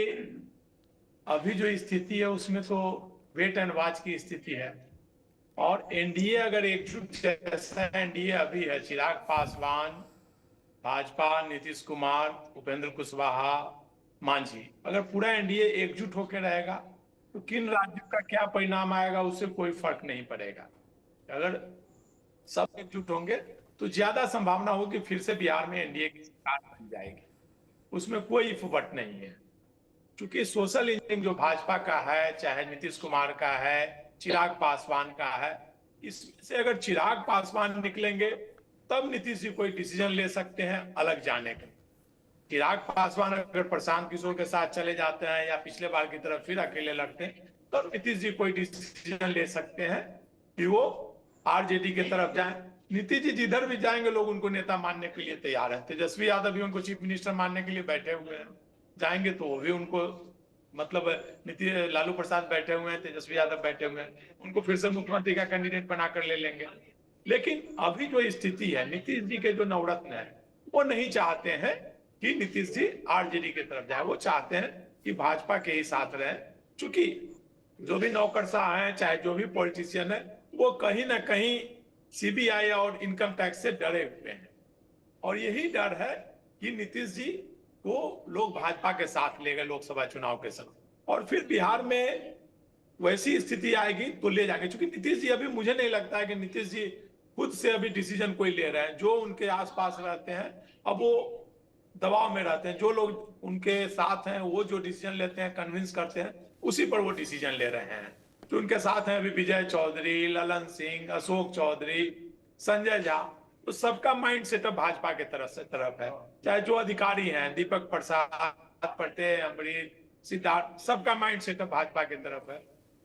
अभी जो स्थिति है उसमें तो वेट एंड वॉच की स्थिति है, और एनडीए अगर एकजुट जैसा एनडीए अभी है, चिराग पासवान, भाजपा, नीतीश कुमार, उपेंद्र कुशवाहा, मांझी, अगर पूरा एनडीए एकजुट होकर रहेगा तो किन राज्यों का क्या परिणाम आएगा उससे कोई फर्क नहीं पड़ेगा। अगर सब एकजुट होंगे तो ज्यादा संभावना हो कि फिर से बिहार में एनडीए की सरकार बन जाएगी, उसमें कोई फुबट नहीं है। क्योंकि सोशल इंजीनियरिंग जो भाजपा का है, चाहे नीतीश कुमार का है, चिराग पासवान का है, इसमें से अगर चिराग पासवान निकलेंगे तब नीतीश जी कोई डिसीजन ले सकते हैं अलग जाने का। चिराग पासवान अगर प्रशांत किशोर के साथ चले जाते हैं या पिछले बार की तरफ फिर अकेले लड़ते हैं, तब नीतीश जी कोई डिसीजन ले सकते हैं कि वो आरजेडी की तरफ जाएं। नीतीश जी जिधर भी जाएंगे लोग उनको नेता मानने के लिए तैयार है। तेजस्वी यादव भी उनको चीफ मिनिस्टर मानने के लिए बैठे हुए हैं, जाएंगे तो वो भी उनको, मतलब लालू प्रसाद बैठे हुए हैं, तेजस्वी यादव बैठे हुए हैं, उनको फिर से मुख्यमंत्री का कैंडिडेट बनाकर ले लेंगे। लेकिन अभी जो स्थिति है, नीतीश जी के जो नवरत्न है वो नहीं चाहते हैं कि नीतीश जी आरजेडी की तरफ जाए, वो चाहते हैं कि भाजपा के ही साथ रहे। चूंकि जो भी नौकरशाह हैं, चाहे जो भी पॉलिटिशियन है, वो कहीं ना कहीं सीबीआई और इनकम टैक्स से डरे हुए हैं, और यही डर है कि नीतीश जी को लोग भाजपा के साथ ले गए लोकसभा चुनाव के समय, और फिर बिहार में वैसी स्थिति आएगी तो ले जाएंगे। क्योंकि नीतीश जी, अभी मुझे नहीं लगता है कि नीतीश जी खुद से अभी डिसीजन कोई ले रहे हैं। जो उनके आसपास रहते हैं अब वो दबाव में रहते हैं, जो लोग उनके साथ हैं वो जो डिसीजन लेते हैं, कन्विंस करते हैं, उसी पर वो डिसीजन ले रहे हैं। जो उनके साथ हैं अभी विजय चौधरी, ललन सिंह, अशोक चौधरी, संजय झा, तो सबका माइंड सेटअप भाजपा के तरफ है। चाहे जो अधिकारी हैं, दीपक प्रसाद, पटेल, अमरीश, सिद्धार्थ, सबका माइंड सेटअप भाजपा की तरफ है।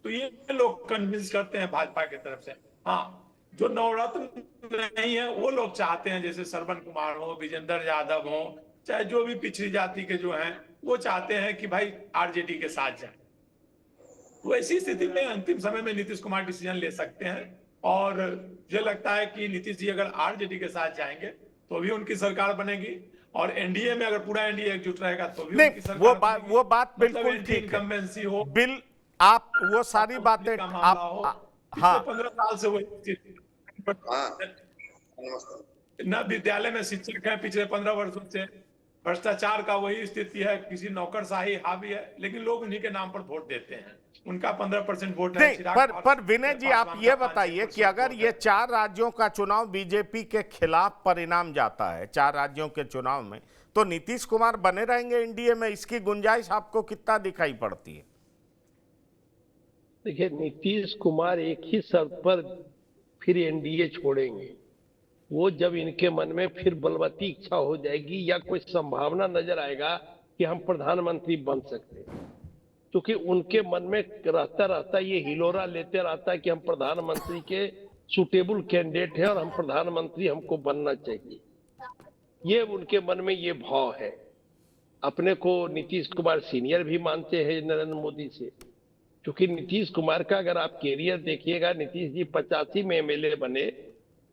तो ये लोग कन्विंस करते हैं भाजपा की तरफ से। हाँ, जो नवरत्न नहीं है वो लोग चाहते हैं, जैसे श्रवण कुमार हो, विजेंद्र यादव हो, चाहे जो भी पिछड़ी जाति के जो हैं, वो चाहते हैं कि भाई आरजेडी के साथ जाए। तो ऐसी स्थिति में अंतिम समय में नीतीश कुमार डिसीजन ले सकते हैं, और मुझे लगता है कि नीतीश जी अगर आरजेडी के साथ जाएंगे तो भी उनकी सरकार बनेगी, और एनडीए में अगर पूरा एनडीए एकजुट रहेगा तो भी उनकी सरकार वो बात बिल्कुल ठीक है। हो बिल, आप वो सारी बातें आप, हाँ, 15 साल से वो न विद्यालय में शिक्षक है, पिछले 15 वर्षों से भ्रष्टाचार का वही स्थिति है, किसी नौकरशाही हावी है, लेकिन लोग उन्हीं के नाम पर वोट देते हैं। उनका 15% वोट है। पर विनय जी, आप ये बताइए कि अगर ये 4 राज्यों का चुनाव बीजेपी के खिलाफ परिणाम जाता है, 4 राज्यों के चुनाव में, तो नीतीश कुमार बने रहेंगे एनडीए में? इसकी गुंजाइश आपको कितना दिखाई पड़ती है? देखिए, नीतीश कुमार एक ही शर्त पर फिर एनडीए छोड़ेंगे, वो जब इनके मन में फिर बलवती इच्छा हो जाएगी या कोई संभावना नजर आएगा कि हम प्रधानमंत्री बन सकते हैं, क्योंकि उनके मन में रहता रहता ये हिलोरा लेते रहता है कि हम प्रधानमंत्री के सुटेबल कैंडिडेट हैं और हम प्रधानमंत्री हमको बनना चाहिए। ये उनके मन में ये भाव है। अपने को नीतीश कुमार सीनियर भी मानते हैं नरेंद्र मोदी से, क्योंकि नीतीश कुमार का अगर आप कैरियर देखिएगा, नीतीश जी 85 में एमएलए बने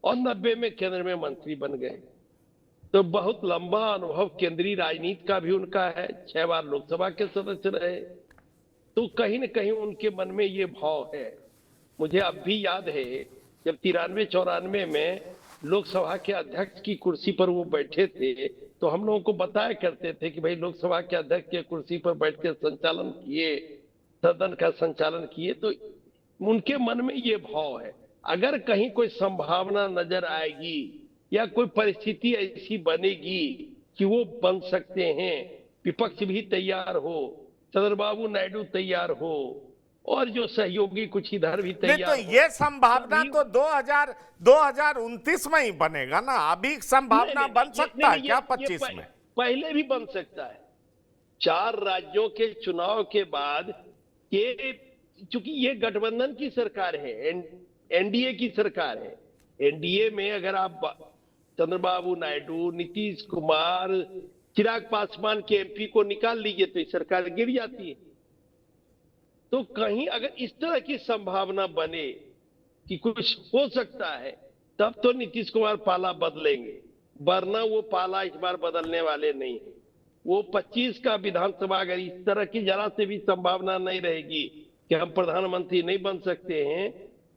और 90 में केंद्र में मंत्री बन गए, तो बहुत लंबा अनुभव केंद्रीय राजनीति का भी उनका है। 6 बार लोकसभा के सदस्य रहे, तो कहीं न कहीं उनके मन में ये भाव है। मुझे अब भी याद है जब 93-94 में लोकसभा के अध्यक्ष की कुर्सी पर वो बैठे थे, तो हम लोगों को बताया करते थे कि भाई लोकसभा के अध्यक्ष के कुर्सी पर बैठ के संचालन किए, सदन का संचालन किए, तो उनके मन में ये भाव है। अगर कहीं कोई संभावना नजर आएगी या कोई परिस्थिति ऐसी बनेगी कि वो बन सकते हैं, विपक्ष भी तैयार हो, चंद्रबाबू नायडू तैयार हो और जो सहयोगी कुछ इधर भी नहीं, तैयार तो ये संभावना तो 2029 में ही बनेगा ना। अभी संभावना बन सकता है क्या 25 में? पहले भी बन सकता है। 4 राज्यों के चुनाव के बाद ये, चूंकि ये गठबंधन की सरकार है, एनडीए की सरकार है। एनडीए में अगर आप चंद्रबाबू नायडू, नीतीश कुमार, चिराग पासवान के एमपी को निकाल लीजिए तो ये सरकार गिर जाती है। तो कहीं अगर इस तरह की संभावना बने कि कुछ हो सकता है, तब तो नीतीश कुमार पाला बदलेंगे, वरना वो पाला इस बार बदलने वाले नहीं है। वो 25 का विधानसभा अगर इस तरह की जरा से भी संभावना नहीं रहेगी कि हम प्रधानमंत्री नहीं बन सकते हैं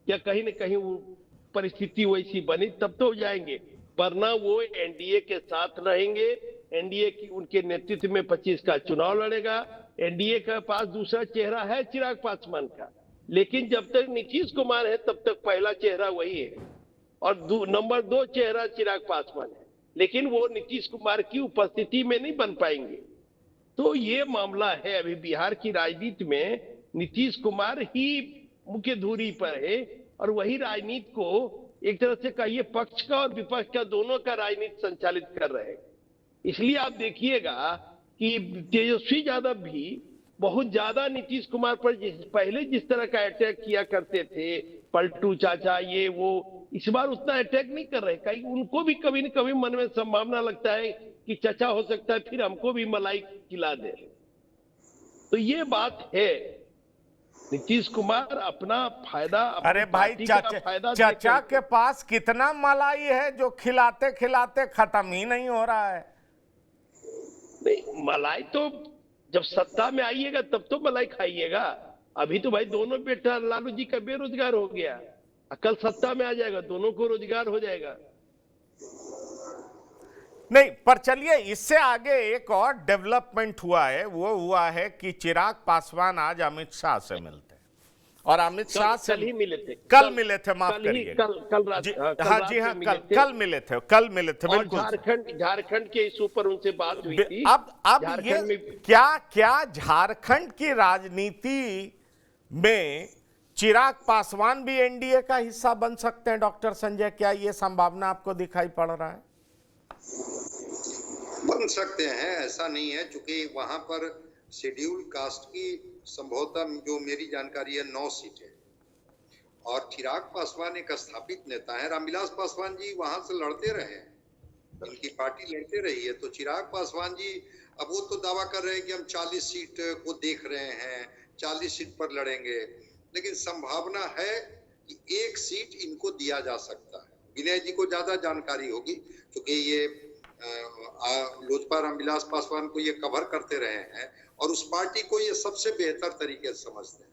या कहीं न कहीं वो परिस्थिति वैसी बनी, तब तो हो जाएंगे, वरना वो एनडीए के साथ रहेंगे। एनडीए की उनके नेतृत्व में 25 का चुनाव लड़ेगा। एनडीए के पास दूसरा चेहरा है चिराग पासवान का, लेकिन जब तक नीतीश कुमार है तब तक पहला चेहरा वही है और नंबर 2 चेहरा चिराग पासवान है, लेकिन वो नीतीश कुमार की उपस्थिति में नहीं बन पाएंगे। तो ये मामला है। अभी बिहार की राजनीति में नीतीश कुमार ही मुख्य धुरी पर है और वही राजनीति को एक तरह से कहिए पक्ष का और विपक्ष का दोनों का राजनीति संचालित कर रहे हैं। इसलिए आप देखिएगा कि तेजस्वी यादव भी बहुत ज्यादा नीतीश कुमार पर पहले जिस तरह का अटैक किया करते थे, पलटू चाचा ये वो, इस बार उतना अटैक नहीं कर रहे। कहीं उनको भी कभी न कभी मन में संभावना लगता है कि चाचा हो सकता है फिर हमको भी मलाई खिला दे। तो ये बात है। नीतीश कुमार अपना फायदा, अरे भाई चाचा के पास कितना मलाई है जो खिलाते खिलाते खत्म ही नहीं हो रहा है। नहीं, मलाई तो जब सत्ता में आइएगा तब तो मलाई खाइएगा। अभी तो भाई दोनों बेटा लालू जी का बेरोजगार हो गया, कल सत्ता में आ जाएगा, दोनों को रोजगार हो जाएगा। नहीं, पर चलिए इससे आगे एक और डेवलपमेंट हुआ है। वो हुआ है कि चिराग पासवान आज अमित शाह से मिलते हैं और अमित शाह से कल ही मिले थे। कल मिले थे, माफ करिए, कल मिले थे बिल्कुल। झारखंड के इशू पर उनसे बात हुई थी। अब ये क्या झारखंड की राजनीति में चिराग पासवान भी एनडीए का हिस्सा बन सकते हैं? डॉक्टर संजय, क्या ये संभावना आपको दिखाई पड़ रहा है? बन सकते हैं, ऐसा नहीं है, क्योंकि वहां पर शेड्यूल कास्ट की संभवतः जो मेरी जानकारी है 9 सीटें और चिराग पासवान एक स्थापित नेता है। रामविलास पासवान जी वहां से लड़ते रहे हैं, इनकी पार्टी लड़ते रही है। तो चिराग पासवान जी अब वो तो दावा कर रहे हैं कि हम 40 सीट को देख रहे हैं, 40 सीट पर लड़ेंगे, लेकिन संभावना है कि 1 सीट इनको दिया जा सकता है। विनय जी को ज्यादा जानकारी होगी क्योंकि ये लोजपा रामविलास पासवान को ये कवर करते रहे हैं और उस पार्टी को ये सबसे बेहतर तरीके से समझते हैं।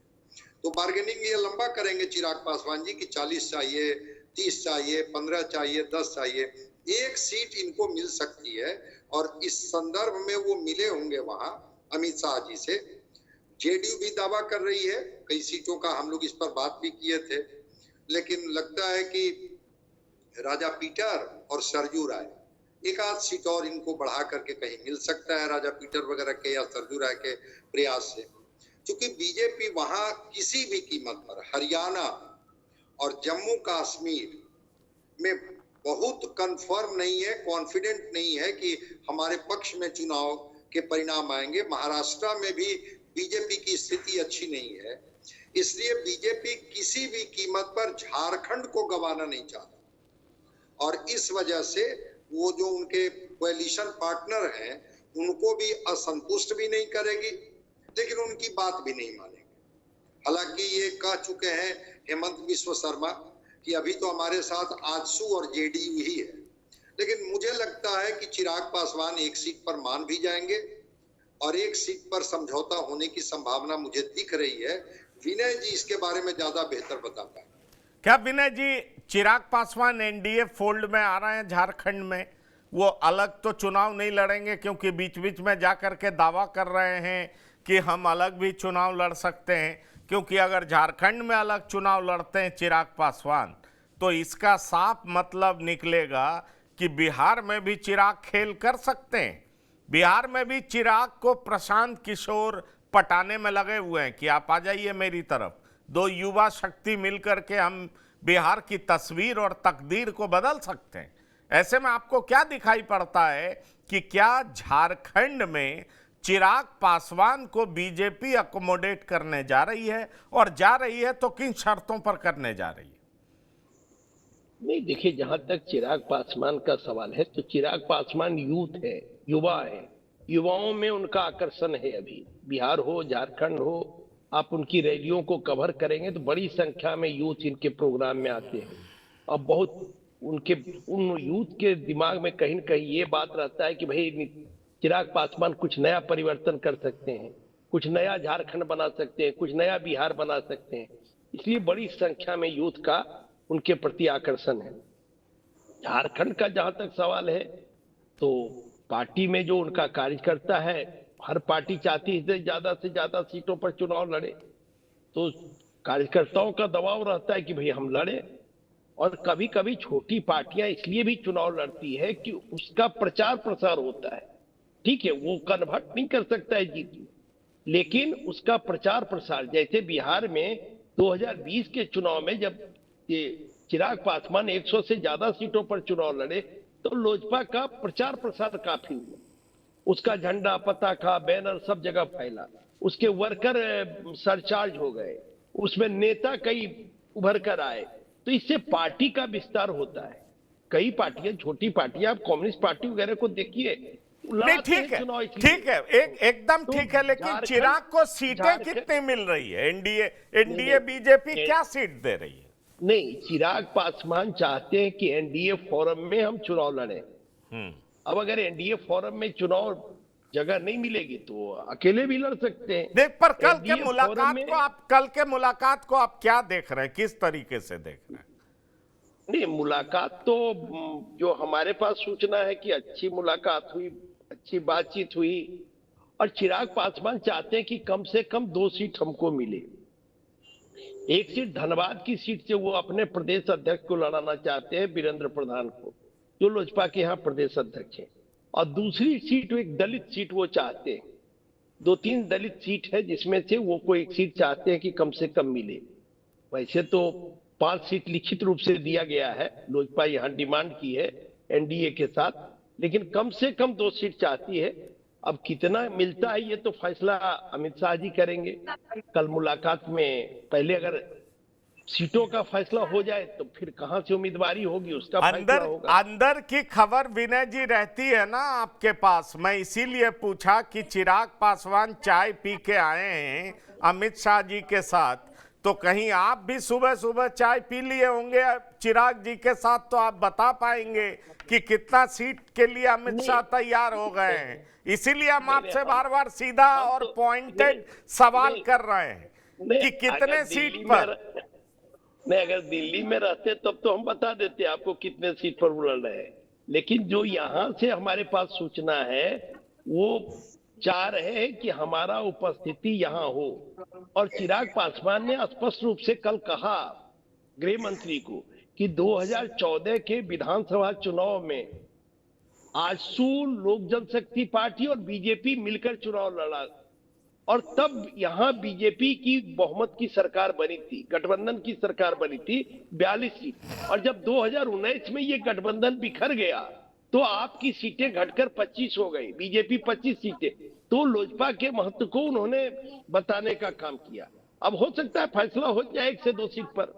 तो बार्गेनिंग ये लंबा करेंगे चिराग पासवान जी कि 40 चाहिए, 30 चाहिए, 15 चाहिए, 10 चाहिए, 1 सीट इनको मिल सकती है। और इस संदर्भ में वो मिले होंगे वहां अमित शाह जी से। जेडीयू भी दावा कर रही है कई सीटों का, हम लोग इस पर बात भी किए थे, लेकिन लगता है कि राजा पीटर और सरजू राय 1-8 सीट और इनको बढ़ा करके कहीं मिल सकता है, राजा पीटर वगैरह के या सरजू राय के प्रयास से। क्योंकि बीजेपी वहां किसी भी कीमत पर हरियाणा और जम्मू कश्मीर में बहुत कंफर्म नहीं है, कॉन्फिडेंट नहीं है कि हमारे पक्ष में चुनाव के परिणाम आएंगे। महाराष्ट्र में भी बीजेपी की स्थिति अच्छी नहीं है, इसलिए बीजेपी किसी भी कीमत पर झारखंड को गंवाना नहीं चाहता और इस वजह से वो जो उनके कोएलिशन पार्टनर हैं उनको भी असंतुष्ट भी नहीं करेगी, लेकिन उनकी बात भी नहीं मानेगी। हालांकि ये कह चुके हैं हेमंत बिस्व शर्मा कि अभी तो हमारे साथ आजसू और जेडीयू ही है, लेकिन मुझे लगता है कि चिराग पासवान एक सीट पर मान भी जाएंगे और एक सीट पर समझौता होने की संभावना मुझे दिख रही है। विनय जी इसके बारे में ज्यादा बेहतर बता पाए। क्या विनय जी, चिराग पासवान एनडीए फोल्ड में आ रहे हैं झारखंड में? वो अलग तो चुनाव नहीं लड़ेंगे, क्योंकि बीच बीच में जाकर के दावा कर रहे हैं कि हम अलग भी चुनाव लड़ सकते हैं, क्योंकि अगर झारखंड में अलग चुनाव लड़ते हैं चिराग पासवान तो इसका साफ मतलब निकलेगा कि बिहार में भी चिराग खेल कर सकते हैं। बिहार में भी चिराग को प्रशांत किशोर पटाने में लगे हुए हैं कि आप आ जाइए मेरी तरफ, दो युवा शक्ति मिलकर के हम बिहार की तस्वीर और तकदीर को बदल सकते हैं। ऐसे में आपको क्या दिखाई पड़ता है कि क्या झारखंड में चिराग पासवान को बीजेपी अकोमोडेट करने जा रही है, और जा रही है तो किन शर्तों पर करने जा रही है? नहीं, देखिए, जहां तक चिराग पासवान का सवाल है तो चिराग पासवान यूथ है, युवा है, युवाओं में उनका आकर्षण है। अभी बिहार हो, झारखंड हो, आप उनकी रैलियों को कवर करेंगे तो बड़ी संख्या में यूथ इनके प्रोग्राम में आते हैं और बहुत उन यूथ के दिमाग में कहीं न कहीं ये बात रहता है कि भाई चिराग पासवान कुछ नया परिवर्तन कर सकते हैं, कुछ नया झारखंड बना सकते हैं, कुछ नया बिहार बना सकते हैं। इसलिए बड़ी संख्या में यूथ का उनके प्रति आकर्षण है। झारखंड का जहां तक सवाल है तो पार्टी में जो उनका कार्यकर्ता है, हर पार्टी चाहती है से ज्यादा सीटों पर चुनाव लड़े, तो कार्यकर्ताओं का दबाव रहता है कि भाई हम लड़े। और कभी कभी छोटी पार्टियां इसलिए भी चुनाव लड़ती है कि उसका प्रचार प्रसार होता है। ठीक है, वो कन्वर्ट नहीं कर सकता है जीत, लेकिन उसका प्रचार प्रसार, जैसे बिहार में 2020 के चुनाव में जब ये चिराग पासवान 100 से ज्यादा सीटों पर चुनाव लड़े तो लोजपा का प्रचार प्रसार काफी हुआ, उसका झंडा, पताका, बैनर सब जगह फैला, उसके वर्कर सरचार्ज हो गए, उसमें नेता कई उभर कर आए, तो इससे पार्टी का विस्तार होता है। कई पार्टियां, छोटी पार्टियां, आप कम्युनिस्ट पार्टी वगैरह को देखिए, नहीं, ठीक है, ठीक है, एकदम ठीक है, लेकिन चिराग को सीटें कितनी मिल रही है? एनडीए बीजेपी क्या सीट दे रही है? नहीं, चिराग पासवान चाहते हैं कि एनडीए फोरम में हम चुनाव लड़े। अब अगर एनडीए फोरम में चुनाव जगह नहीं मिलेगी तो अकेले भी लड़ सकते हैं। देख, पर कल के मुलाकात को आप क्या देख रहे हैं, किस तरीके से देख रहे हैं? नहीं, मुलाकात तो जो हमारे पास सूचना है कि अच्छी मुलाकात हुई, अच्छी बातचीत हुई, और चिराग पासवान चाहते हैं कि कम से कम 2 सीट हमको मिले। एक सीट धनबाद की सीट से वो अपने प्रदेश अध्यक्ष को लड़ाना चाहते हैं, वीरेंद्र प्रधान को, जो लोजपा के यहाँ प्रदेश अध्यक्ष है, और दूसरी सीट एक दलित सीट वो चाहते हैं। 2-3 दलित सीट है जिसमें से वो कोई एक सीट चाहते हैं कि कम से कम मिले। वैसे तो 5 सीट लिखित रूप से दिया गया है, लोजपा यहाँ डिमांड की है एनडीए के साथ, लेकिन कम से कम 2 सीट चाहती है। अब कितना मिलता है ये तो फैसला अमित शाह जी करेंगे कल मुलाकात में। पहले अगर सीटों का फैसला हो जाए तो फिर कहां से उम्मीदवारी होगी उसका फैसला होगा। अंदर की खबर विनय जी रहती है ना आपके पास, मैं इसीलिए पूछा कि चिराग पासवान चाय पी के आए हैं अमित शाह जी के साथ, तो कहीं आप भी सुबह सुबह चाय पी लिए होंगे चिराग जी के साथ, तो आप बता पाएंगे कि कितना सीट के लिए अमित शाह तैयार हो गए हैं। इसीलिए हम आपसे बार बार सीधा और पॉइंटेड सवाल कर रहे हैं कि कितने सीट पर। नहीं, अगर दिल्ली में रहते तब तो हम बता देते आपको कितने सीट पर वो लड़ रहे हैं, लेकिन जो यहाँ से हमारे पास सूचना है वो चाह रहे हैं कि हमारा उपस्थिति यहाँ हो। और चिराग पासवान ने स्पष्ट रूप से कल कहा गृह मंत्री को कि 2014 के विधानसभा चुनाव में आजसू, लोक जनशक्ति पार्टी और बीजेपी मिलकर चुनाव लड़ा और तब यहाँ बीजेपी की बहुमत की सरकार बनी थी, गठबंधन की सरकार बनी थी 42 सीट। और जब 2019 में ये गठबंधन बिखर गया तो आपकी सीटें घटकर 25 हो गई, बीजेपी 25 सीटें। तो लोजपा के महत्व को उन्होंने बताने का काम किया। अब हो सकता है फैसला हो जाए 1 से 2 सीट पर,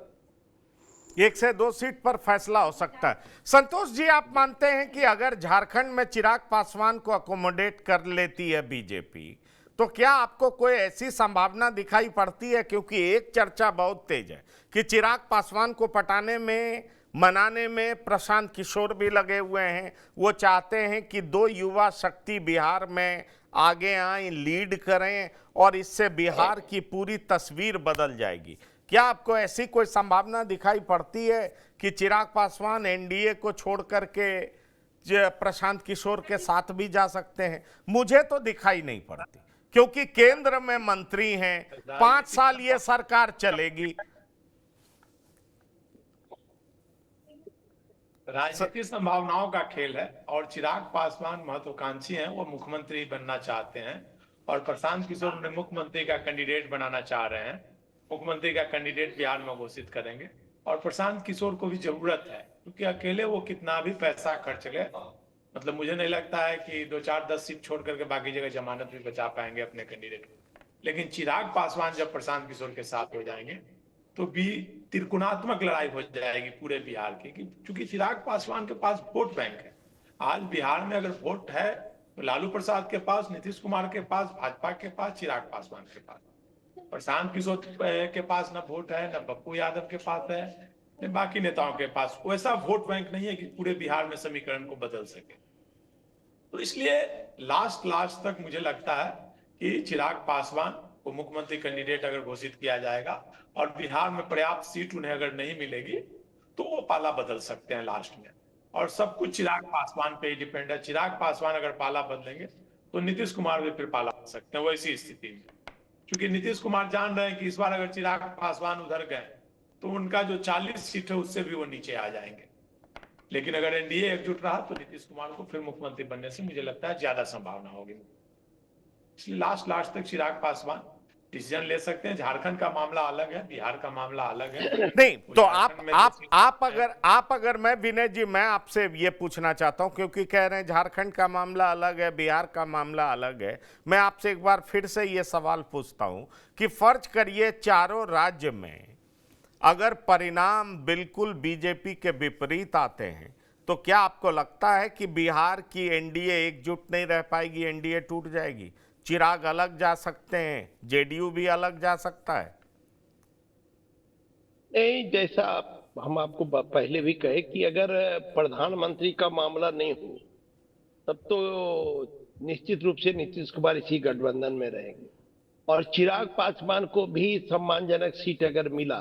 1 से 2 सीट पर फैसला हो सकता है। संतोष जी, आप मानते हैं कि अगर झारखंड में चिराग पासवान को अकोमोडेट कर लेती है बीजेपी, तो क्या आपको कोई ऐसी संभावना दिखाई पड़ती है, क्योंकि एक चर्चा बहुत तेज है कि चिराग पासवान को पटाने में, मनाने में प्रशांत किशोर भी लगे हुए हैं। वो चाहते हैं कि 2 युवा शक्ति बिहार में आगे आए, लीड करें, और इससे बिहार की पूरी तस्वीर बदल जाएगी। क्या आपको ऐसी कोई संभावना दिखाई पड़ती है कि चिराग पासवान एनडीए को छोड़ करके प्रशांत किशोर के साथ भी जा सकते हैं? मुझे तो दिखाई नहीं पड़ती, क्योंकि केंद्र में मंत्री हैं, 5 साल ये सरकार चलेगी। राजनीतिक संभावनाओं का खेल है, और चिराग पासवान महत्वाकांक्षी हैं, वो मुख्यमंत्री बनना चाहते हैं, और प्रशांत किशोर उन्हें मुख्यमंत्री का कैंडिडेट बनाना चाह रहे हैं। मुख्यमंत्री का कैंडिडेट बिहार में घोषित करेंगे, और प्रशांत किशोर को भी जरूरत है, क्योंकि अकेले वो कितना भी पैसा खर्च ले, मतलब मुझे नहीं लगता है कि 2, 4, 10 सीट छोड़ करके बाकी जगह जमानत भी बचा पाएंगे अपने कैंडिडेट को। लेकिन चिराग पासवान जब प्रशांत किशोर के साथ हो जाएंगे तो भी त्रिकोणात्मक लड़ाई हो जाएगी पूरे बिहार की, क्योंकि चिराग पासवान के पास वोट बैंक है। आज बिहार में अगर वोट है तो लालू प्रसाद के पास, नीतीश कुमार के पास, भाजपा के पास, चिराग पासवान के पास। प्रशांत किशोर के पास न वोट है, न पप्पू यादव के पास है, न बाकी नेताओं के पास। वैसा वोट बैंक नहीं है कि पूरे बिहार में समीकरण को बदल सके। तो इसलिए लास्ट तक मुझे लगता है कि चिराग पासवान को मुख्यमंत्री कैंडिडेट अगर घोषित किया जाएगा और बिहार में पर्याप्त सीट उन्हें अगर नहीं मिलेगी तो वो पाला बदल सकते हैं लास्ट में, और सब कुछ चिराग पासवान पे ही डिपेंड है। चिराग पासवान अगर पाला बदलेंगे तो नीतीश कुमार भी फिर पाला बदल सकते हैं वैसी स्थिति में, क्योंकि नीतीश कुमार जान रहे हैं कि इस बार अगर चिराग पासवान उधर गए तो उनका जो 40 सीट है उससे भी वो नीचे आ जाएंगे। लेकिन अगर एनडीए एकजुट रहा तो नीतीश कुमार को फिर मुख्यमंत्री बनने से मुझे लगता है ज्यादा संभावना होगी। इसलिए लास्ट तक चिराग पासवान डिसीजन ले सकते हैं। झारखंड का मामला अलग है, बिहार का मामला अलग है। नहीं तो आप अगर मैं विनय जी, मैं आपसे ये पूछना चाहता हूं, क्योंकि कह रहे हैं झारखंड का मामला अलग है, बिहार का मामला अलग है। मैं आपसे एक बार फिर से ये सवाल पूछता हूं कि फर्ज करिए चारों राज्य में अगर परिणाम बिल्कुल बीजेपी के विपरीत आते हैं, तो क्या आपको लगता है कि बिहार की एनडीए एकजुट नहीं रह पाएगी, एनडीए टूट जाएगी? चिराग अलग जा सकते हैं, जेडीयू भी अलग जा सकता है? नहीं, जैसा हम आपको पहले भी कहे कि अगर प्रधानमंत्री का मामला नहीं हो तब तो निश्चित रूप से नीतीश कुमार इसी गठबंधन में रहेंगे, और चिराग पासवान को भी सम्मानजनक सीट अगर मिला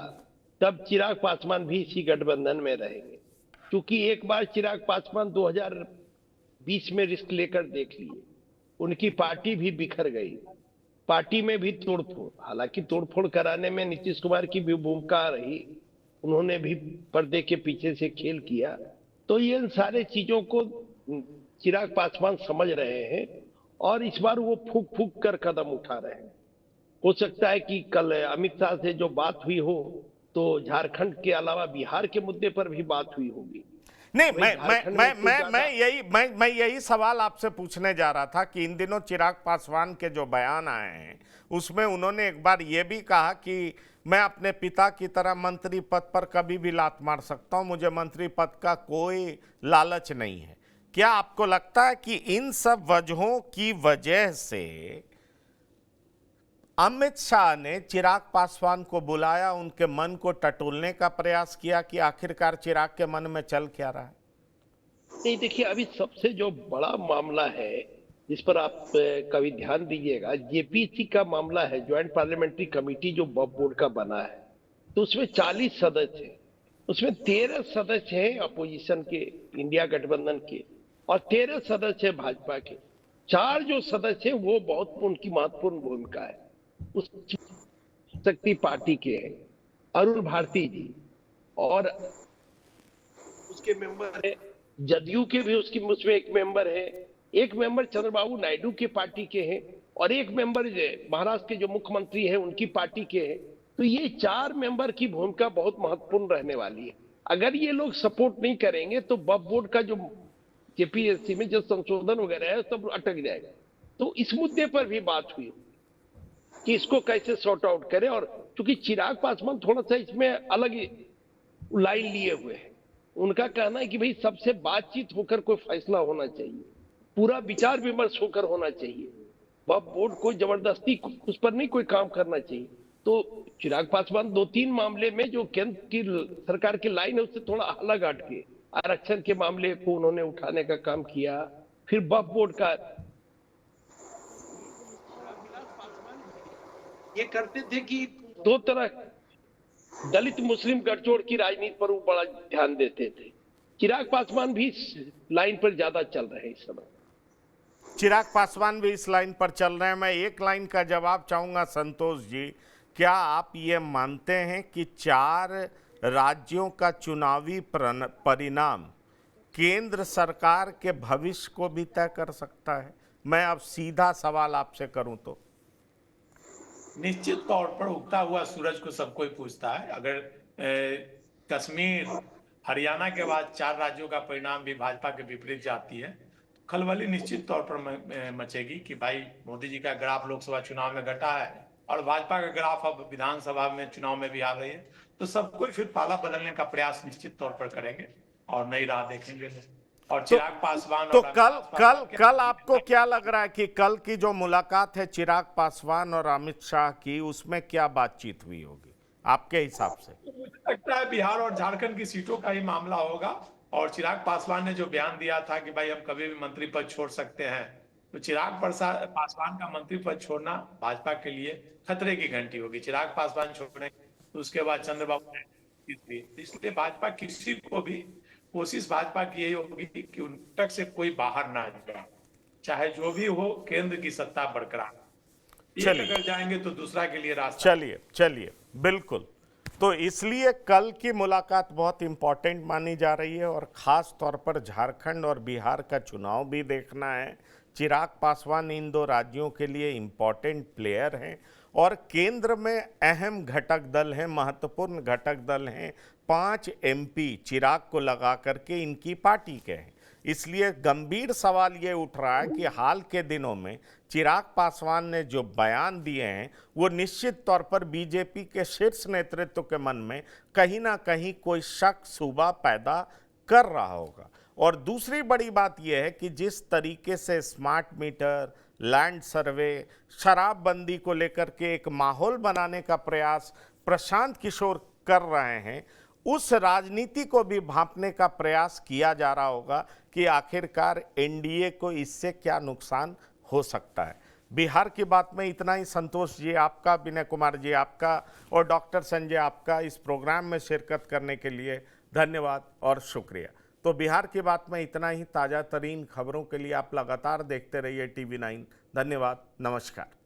तब चिराग पासवान भी इसी गठबंधन में रहेंगे। क्योंकि एक बार चिराग पासवान 2020 में रिस्क लेकर देख लिए, उनकी पार्टी भी बिखर गई, पार्टी में भी तोड़फोड़, हालांकि तोड़फोड़ कराने में नीतीश कुमार की भी भूमिका रही, उन्होंने भी पर्दे के पीछे से खेल किया। तो ये सारे चीजों को चिराग पासवान समझ रहे हैं और इस बार वो फूक फूक कर कदम उठा रहे हैं। हो सकता है कि कल अमित शाह से जो बात हुई हो तो झारखंड के अलावा बिहार के मुद्दे पर भी बात हुई होगी। नहीं, मैं यही सवाल आपसे पूछने जा रहा था कि इन दिनों चिराग पासवान के जो बयान आए हैं उसमें उन्होंने एक बार ये भी कहा कि मैं अपने पिता की तरह मंत्री पद पर कभी भी लात मार सकता हूं, मुझे मंत्री पद का कोई लालच नहीं है। क्या आपको लगता है कि इन सब वजहों की वजह से अमित शाह ने चिराग पासवान को बुलाया, उनके मन को टटोलने का प्रयास किया कि आखिरकार चिराग के मन में चल क्या रहा है? नहीं, देखिए, अभी सबसे जो बड़ा मामला है जिस पर आप कभी ध्यान दीजिएगा, जेपीसी का मामला है, ज्वाइंट पार्लियामेंट्री कमेटी जो बोर्ड का बना है। तो उसमें 40 सदस्य हैं, उसमें 13 सदस्य हैं अपोजिशन के, इंडिया गठबंधन के, और 13 सदस्य हैं भाजपा के। 4 जो सदस्य हैं वो बहुत उनकी महत्वपूर्ण भूमिका है। उस शक्ति पार्टी के हैं अरुण भारती जी, और उसके मेंबर है जदयू के भी, उसमें एक मेंबर है, एक मेंबर चंद्रबाबू नायडू के पार्टी के हैं, और एक मेंबर महाराष्ट्र के जो मुख्यमंत्री है उनकी पार्टी के हैं, तो ये 4 मेंबर की भूमिका बहुत महत्वपूर्ण रहने वाली है। अगर ये लोग सपोर्ट नहीं करेंगे तो वक्फ बोर्ड का जो जेपीएससी में जो संशोधन वगैरह है सब अटक जाएगा। तो इस मुद्दे पर भी बात हुई कि इसको कैसे सॉर्ट आउट करें, और क्योंकि चिराग पासवान थोड़ा सा इसमें अलग लाइन लिए हुए हैं। उनका कहना है कि भाई सबसे बातचीत होकर कोई फैसला होना चाहिए, पूरा विचार विमर्श होकर होना चाहिए, वक्फ बोर्ड को जबरदस्ती उस पर नहीं कोई काम करना चाहिए। तो चिराग पासवान 2-3 मामले में जो केंद्र की सरकार की लाइन है उससे थोड़ा अलग हट के आरक्षण के मामले को उन्होंने उठाने का काम किया। फिर वक्फ बोर्ड का ये करते थे कि 2 तरह दलित मुस्लिम गठजोड़ की राजनीति पर वो बड़ा ध्यान देते थे। चिराग पासवान भी इस लाइन पर ज्यादा चल रहे हैं इस समय। चिराग पासवान भी इस लाइन पर चल रहे हैं। मैं एक लाइन का जवाब चाहूंगा संतोष जी, क्या आप ये मानते हैं कि 4 राज्यों का चुनावी परिणाम केंद्र सरकार के भविष्य को भी तय कर सकता है? मैं अब सीधा सवाल आपसे करूं तो निश्चित तौर पर उगता हुआ सूरज को सब कोई पूछता है। अगर कश्मीर हरियाणा के बाद 4 राज्यों का परिणाम भी भाजपा के विपरीत जाती है, खलबली निश्चित तौर पर मचेगी कि भाई मोदी जी का ग्राफ लोकसभा चुनाव में घटा है और भाजपा का ग्राफ अब विधानसभा में चुनाव में भी आ रही है। तो सब कोई फिर पाला बदलने का प्रयास निश्चित तौर पर करेंगे और नई राह देखेंगे। और चिराग पासवान तो कल आपको क्या लग रहा है कि कल की जो मुलाकात है चिराग पासवान और अमित शाह की, उसमें क्या बातचीत हुई होगी आपके हिसाब से? लगता है बिहार और झारखंड की सीटों का ही मामला होगा। और चिराग पासवान ने जो बयान दिया था कि भाई हम कभी भी मंत्री पद छोड़ सकते हैं, तो चिराग पासवान का मंत्री पद छोड़ना भाजपा के लिए खतरे की घंटी होगी। चिराग पासवान छोड़ने तो उसके बाद चंद्रबाबू नायडू, इसलिए भाजपा किसी को भी कोशिश भाजपा की यही होगी कि उन तक से कोई बाहर ना जाए, चाहे जो भी हो, केंद्र की सत्ता बरकरार। अगर जाएंगे तो दूसरा के लिए रास्ता। चलिए बिल्कुल। तो इसलिए कल की मुलाकात बहुत इंपॉर्टेंट मानी जा रही है और खास तौर पर झारखंड और बिहार का चुनाव भी देखना है। चिराग पासवान इन 2 राज्यों के लिए इंपॉर्टेंट प्लेयर हैं और केंद्र में अहम घटक दल हैं, महत्वपूर्ण घटक दल हैं। 5 MP चिराग को लगा करके इनकी पार्टी के हैं। इसलिए गंभीर सवाल ये उठ रहा है कि हाल के दिनों में चिराग पासवान ने जो बयान दिए हैं वो निश्चित तौर पर बीजेपी के शीर्ष नेतृत्व के मन में कहीं ना कहीं कोई शक शुबा पैदा कर रहा होगा। और दूसरी बड़ी बात यह है कि जिस तरीके से स्मार्ट मीटर, लैंड सर्वे, शराबबंदी को लेकर के एक माहौल बनाने का प्रयास प्रशांत किशोर कर रहे हैं, उस राजनीति को भी भांपने का प्रयास किया जा रहा होगा कि आखिरकार एनडीए को इससे क्या नुकसान हो सकता है। बिहार की बात में इतना ही। संतोष जी आपका, विनय कुमार जी आपका और डॉक्टर संजय आपका इस प्रोग्राम में शिरकत करने के लिए धन्यवाद और शुक्रिया। तो बिहार की बात में इतना ही। ताज़ा तरीन खबरों के लिए आप लगातार देखते रहिए TV9। धन्यवाद, नमस्कार।